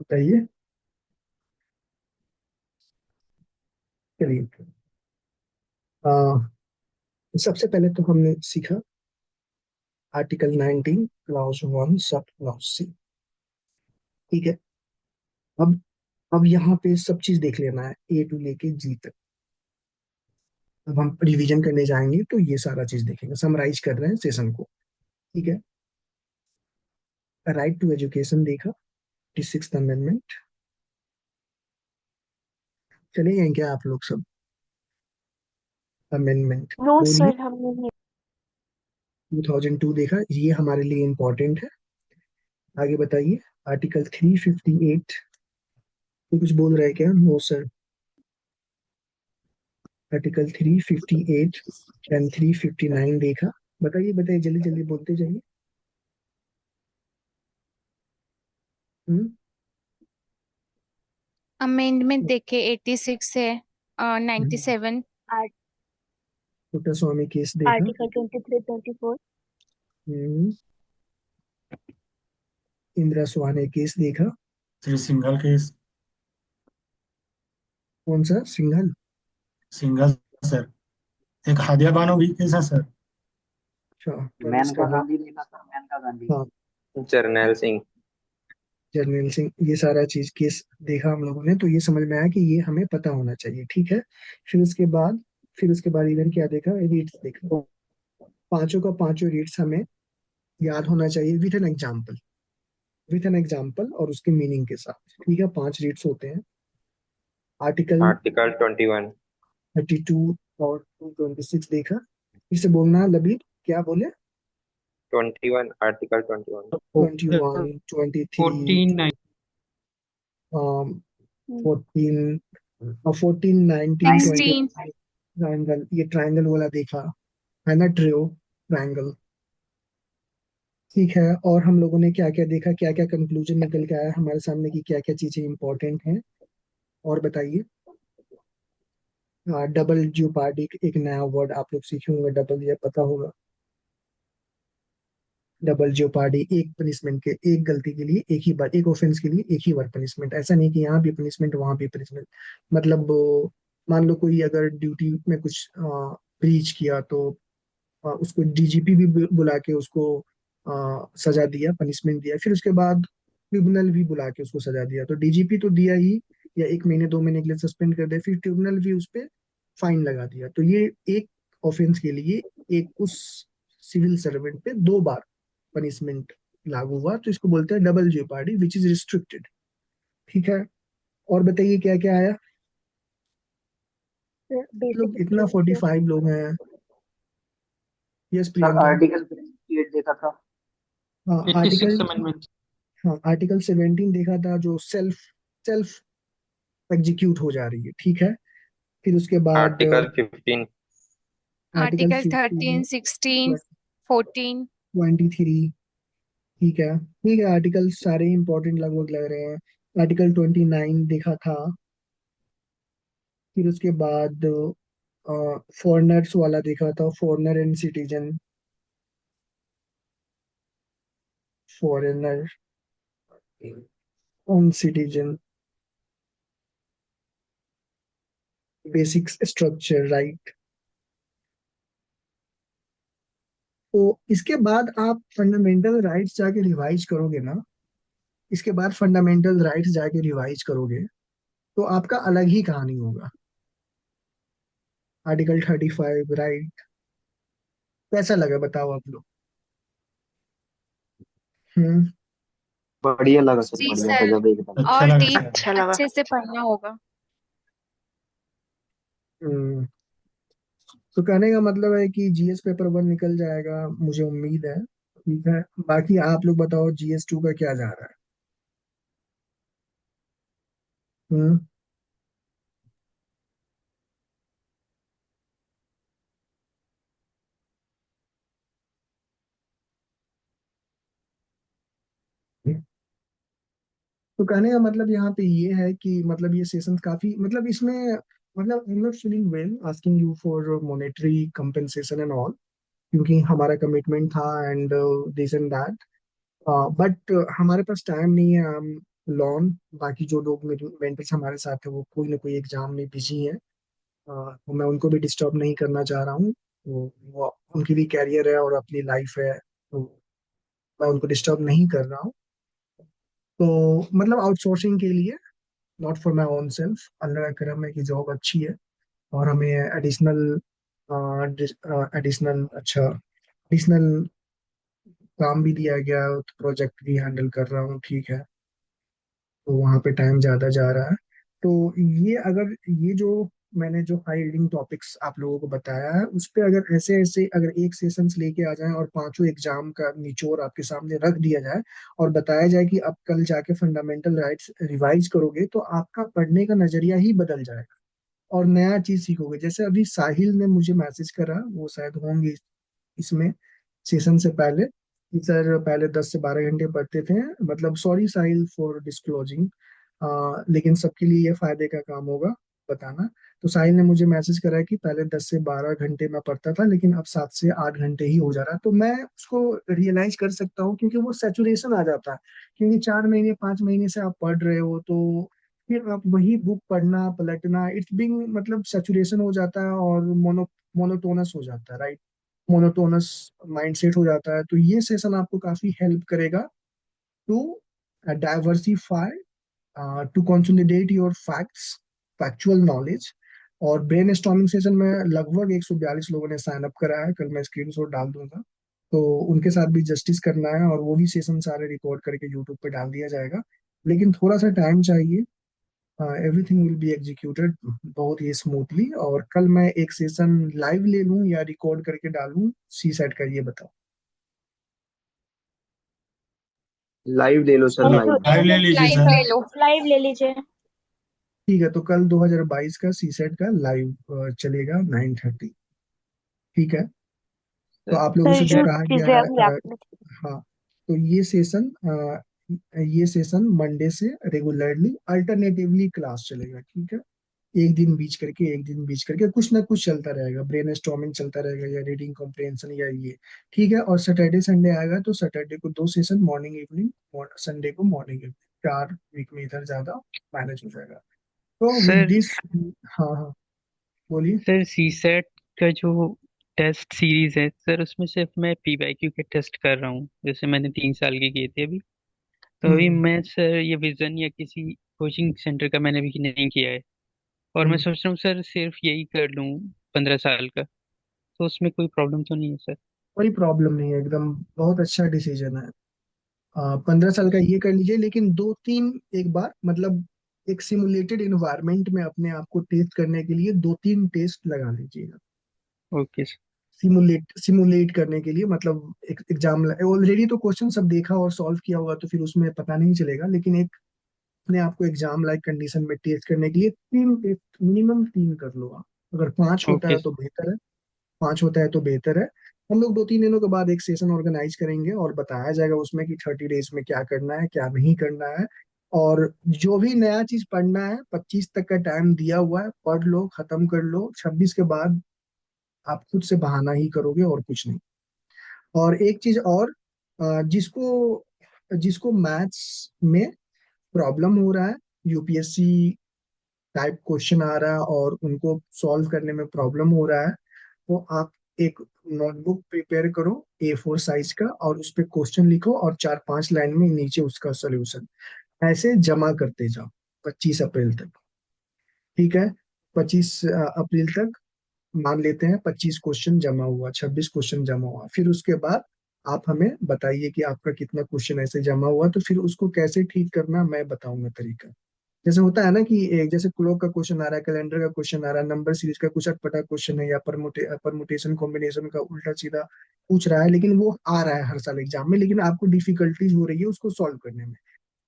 बताइए। चलिए सबसे पहले तो हमने सीखा article 19 clause 1 sub clause C, ठीक है। अब अब यहाँ पे सब चीज देख लेना है, ए टू लेके जी तक। अब हम रिवीजन करने जाएंगे तो ये सारा चीज देखेंगे, समराइज कर रहे हैं सेशन को, ठीक है। राइट टू एजुकेशन देखा, 26th अमेंडमेंट। चले जाएंगे क्या आप लोग सब, अमेंडमेंट नो बोलिए। सर, हमने नहीं। 2002 देखा, ये हमारे लिए इम्पोर्टेंट है। आगे बताइए, आर्टिकल 358, तो कुछ बोल रहे हैं क्या, नो सर। आर्टिकल 358 एंड 359 देखा, बताइए बताइए, जल्दी जल्दी बोलते जाइए। हम्म, अमेंडमेंट देखे 86 है, 97। छोटा स्वामी केस देखा। आर्टिकल 23 24। हम्म, इंदिरा सुहाने केस देखा। श्री सिंघल केस। कौन सा सिंघल? सिंघल सर। एक हादिया बानो भी केस है सर। अच्छा, पर इसका मेनका नाम, गांधी देखा सर, मेनका गांधी। हाँ, जर्नैल सिंह। जर्नैल सिंह, ये सारा चीज केस देखा हम लोगों ने, तो ये समझ में आया कि ये हमें पता होना चाहिए, ठीक है। फिर उसके बाद फिर उसके बाद इधर क्या देखा, रीड्स देखा। पांचों का पांचों रीड्स हमें याद होना चाहिए विथ एन एग्जाम्पल और उसके मीनिंग के साथ। ठीक है, 5 रीड्स होते हैं। Article article 21। 32 और 26 देखा। फिर से बोलना लबीब, क्या बोले? 21, आर्टिकल 21। 21, 23, 14 14, 14, 19, 20। 16 ट्रायंगल, ये ट्रायंगल वाला देखा है ना, ट्रियो ट्रायंगल। ठीक है, और हम लोगों ने क्या क्या देखा, क्या क्या कंक्लूजन निकल के आया हमारे सामने की क्या क्या चीजें इंपॉर्टेंट हैं, और बताइए। डबल ज्योपार्डी, एक नया वर्ड आप लोग सीखे होंगे, डबल, ये पता होगा। डबल ज्योपार्डी, एक पनिशमेंट के, एक गलती के लिए एक ही बार, एक ऑफेंस के लिए एक ही बार पनिशमेंट। ऐसा नहीं कि यहाँ भी पनिशमेंट वहां भी पनिशमेंट। मतलब मान लो कोई अगर ड्यूटी में कुछ ब्रीच किया तो उसको डीजीपी भी बुला के उसको सजा दिया, पनिशमेंट दिया। फिर उसके बाद ट्रिब्यूनल भी बुला के उसको सजा दिया। तो डीजीपी तो दिया ही, या 1 महीने 2 महीने के लिए सस्पेंड कर दिया, फिर ट्रिब्यूनल भी उस पर फाइन लगा दिया। तो ये एक ऑफेंस के लिए एक उस सिविल सर्वेंट पे 2 बार पनिशमेंट लागू हुआ, तो इसको बोलते हैं डबल जेपार्डी विच इज रिस्ट्रिक्टेड। ठीक है, और बताइए क्या क्या आया। लोग इतना 45 लोग हैं। Yes sir Priyanka. आर्टिकल 58 देखा था। हाँ, 86 आर्टिकल, अमेंडमेंट। हाँ आर्टिकल 17 देखा था, जो सेल्फ सेल्फ एग्जीक्यूट हो जा रही है। ठीक है, फिर उसके बाद आर्टिकल 15। Article article 15, 13 16 14 23। ठीक है, ठीक है, आर्टिकल सारे इंपॉर्टेंट लगभग लग रहे हैं। आर्टिकल 29 देखा था। फिर उसके बाद फॉरेनर्स वाला देखा था, foreigner and citizen, foreigner and citizen, basic structure right. तो इसके बाद आप फंडामेंटल राइट्स जाके रिवाइज करोगे ना, इसके बाद फंडामेंटल राइट्स जाके रिवाइज करोगे तो आपका अलग ही कहानी होगा। आर्टिकल 35 राइट, कैसा लगा बताओ आप लोग। हम्म। बढ़िया लगा सर, जी बढ़िया सर, गजब एकदम। अच्छा और लगा डीप सर। अच्छा लगा। अच्छे से पढ़ना होगा। हम्म। तो कहने का मतलब है कि जीएस पेपर 1 निकल जाएगा, मुझे उम्मीद है। ठीक है, बाकी आप लोग बताओ जीएस 2 का क्या जा रहा है। हम्म। तो कहने का मतलब यहाँ पे ये है कि मतलब ये सेशन काफी, मतलब इसमें, मतलब I am not feeling well asking you for monetary compensation and all, क्योंकि हमारा कमिटमेंट था and this and that. But हमारे पास टाइम नहीं है, हम लॉन, बाकी जो लोग मेरे मेंटर्स हमारे साथ है वो कोई ना कोई एग्जाम में बिजी है। तो मैं उनको भी डिस्टर्ब नहीं करना चाह रहा हूँ। वो उनकी भी कैरियर है और अपनी लाइफ है, तो मैं उनको डिस्टर्ब नहीं कर रहा हूँ। तो मतलब आउटसोर्सिंग के लिए, not for my own self. अल्लाह का करम है कि जॉब अच्छी है और हमें एडिशनल एडिशनल अच्छा एडिशनल काम भी दिया गया है, प्रोजेक्ट भी हैंडल कर रहा हूँ। ठीक है, तो वहाँ पे टाइम ज़्यादा जा रहा है। तो ये अगर ये जो मैंने जो हाई रीडिंग टॉपिक्स आप लोगों को बताया है उस पे अगर ऐसे ऐसे अगर एक सेशंस लेके आ जाएं और पांचों एग्जाम का निचोड़ आपके सामने रख दिया जाए और बताया जाए कि अब कल जाके फंडामेंटल राइट्स रिवाइज करोगे तो आपका पढ़ने का नजरिया ही बदल जाएगा और नया चीज सीखोगे। जैसे अभी साहिल ने मुझे मैसेज करा, वो शायद होंगे इसमें सेशन से पहले, कि सर पहले 10 से 12 घंटे पढ़ते थे। मतलब सॉरी साहिल फॉर डिस्क्लोजिंग, लेकिन सबके लिए ये फायदे का काम होगा बताना। तो साहिल ने मुझे मैसेज करा कि पहले 10 से 12 घंटे मैं पढ़ता था लेकिन अब 7 से 8 घंटे ही हो जा रहा है। तो मैं उसको रियलाइज कर सकता हूँ क्योंकि वो सेचुरेशन आ जाता है। क्योंकि 4 महीने 5 महीने से आप पढ़ रहे हो तो फिर आप वही बुक पढ़ना पलटना, इट्स बिंग मतलब सेचुरेशन हो जाता है और मोनोटोनस हो जाता है राइट। मोनोटोनस माइंडसेट हो जाता है। तो ये सेशन आपको काफी हेल्प करेगा to diversify, to consolidate your facts, factual knowledge, और ब्रेन स्टॉर्मिंग सेशन में लगभग 142 लोगों ने साइन अप करा है, कल मैं स्क्रीनशॉट डाल दूंगा, तो उनके साथ भी जस्टिस करना है और वो भी सेशन सारे रिकॉर्ड करके यूट्यूब पे डाल दिया जाएगा। लेकिन थोड़ा सा टाइम चाहिए, एवरीथिंग विल बी एग्जीक्यूटेड बहुत ही स्मूथली। और कल मैं एक सेशन लाइव ले लूं या रिकॉर्ड करके डालूं सी सेट का, ये बताओ। लाइव ले लो सर, लाइव लाइव। लाइव ले लीजिए लाइव सर। ले लो। लाइव ले लीजिए। ठीक है, तो कल 2022 का सी सेट का लाइव चलेगा 9:30। ठीक है, तो आप लोगों सर से जो जो कहा गया चीजें है अभी आपने हाँ, तो ये सेशन मंडे से रेगुलरली अल्टरनेटिवली क्लास चलेगा। ठीक है, एक दिन बीच करके कुछ ना कुछ चलता रहेगा, ब्रेन स्टॉर्मिंग चलता रहेगा या रीडिंग कॉम्प्रिहेंशन या ये। ठीक है, और सैटरडे संडे आएगा तो सैटरडे को 2 सेशन, मॉर्निंग इवनिंग, और संडे को मॉर्निंग इवनिंग, 4 वीक में इधर ज्यादा मैनेज हो जाएगा। तो विद सर दिस, हाँ हाँ, बोलिए। सर सीसेट का जो टेस्ट सीरीज है सर, उसमें सिर्फ मैं पीवाईक्यू के टेस्ट कर रहा हूँ, जैसे मैंने 3 साल के किए थे अभी। तो अभी हम्म मैं सर ये विजन या किसी कोचिंग सेंटर का मैंने भी नहीं किया है, और मैं हम्म सोच रहा हूँ सर सिर्फ यही कर लूँ 15 साल का, तो उसमें कोई प्रॉब्लम तो नहीं है सर? कोई प्रॉब्लम नहीं है, एकदम बहुत अच्छा डिसीजन है। 15 साल का ये कर लीजिए, लेकिन दो तीन, एक बार मतलब एक सिमुलेटेड इन्वायरमेंट में अपने आप को टेस्ट करने के लिए 2-3 टेस्ट लगा लीजिएगा। Okay sir. सिमुलेट सिमुलेट करने के लिए, मतलब एक एग्जाम, ऑलरेडी तो क्वेश्चन सब देखा और सॉल्व किया होगा तो फिर उसमें पता नहीं चलेगा, लेकिन एक अपने आप को एग्जाम लाइक कंडीशन में टेस्ट करने के लिए 3 टेस्ट, मिनिमम 3 कर लो आप। अगर 5 होता ओके है तो बेहतर है, 5 होता है तो बेहतर है। हम लोग 2-3 दिनों के बाद एक सेशन ऑर्गेनाइज करेंगे और बताया जाएगा उसमें कि 30 डेज में क्या करना है क्या नहीं करना है। और जो भी नया चीज पढ़ना है, 25 तक का टाइम दिया हुआ है, पढ़ लो, खत्म कर लो। 26 के बाद आप खुद से बहाना ही करोगे और कुछ नहीं। और एक चीज और, जिसको जिसको मैथ्स में प्रॉब्लम हो रहा है, यूपीएससी टाइप क्वेश्चन आ रहा है और उनको सॉल्व करने में प्रॉब्लम हो रहा है, तो आप एक नोटबुक प्रिपेयर करो A4 साइज का, और उस पे क्वेश्चन लिखो और 4-5 लाइन में नीचे उसका सोल्यूशन ऐसे जमा करते जाओ 25 अप्रैल तक। ठीक है, 25 अप्रैल तक मान लेते हैं 25 क्वेश्चन जमा हुआ, 26 क्वेश्चन जमा हुआ, फिर उसके बाद आप हमें बताइए कि आपका कितना क्वेश्चन ऐसे जमा हुआ, तो फिर उसको कैसे ठीक करना मैं बताऊंगा तरीका। जैसे होता है ना कि एक जैसे क्लॉक का क्वेश्चन आ रहा है, कैलेंडर का क्वेश्चन आ रहा है, नंबर सीरीज का कुछ अटपटा क्वेश्चन है, या परमुटेशन कॉम्बिनेशन का उल्टा सीधा पूछ रहा है, लेकिन वो आ रहा है हर साल एग्जाम में, लेकिन आपको डिफिकल्टीज हो रही है उसको सॉल्व करने में।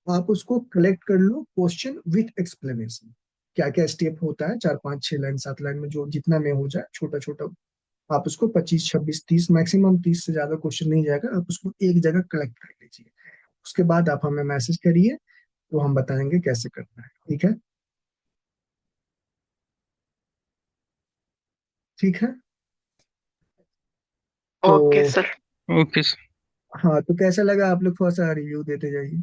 आप उसको कलेक्ट कर लो क्वेश्चन विथ एक्सप्लेनेशन, क्या क्या स्टेप होता है, 4-5-6 लाइन 7 लाइन में जो जितना में हो जाए छोटा छोटा। आप उसको 25-26-30, मैक्सिमम 30 से ज्यादा क्वेश्चन नहीं जाएगा, आप उसको एक जगह कलेक्ट कर लीजिए। उसके बाद आप हमें मैसेज करिए, तो हम बताएंगे कैसे करना है। ठीक है, ठीक है। तो ओके सर। Okay sir. हाँ, तो कैसा लगा, आप लोग थोड़ा सा रिव्यू देते जाइए।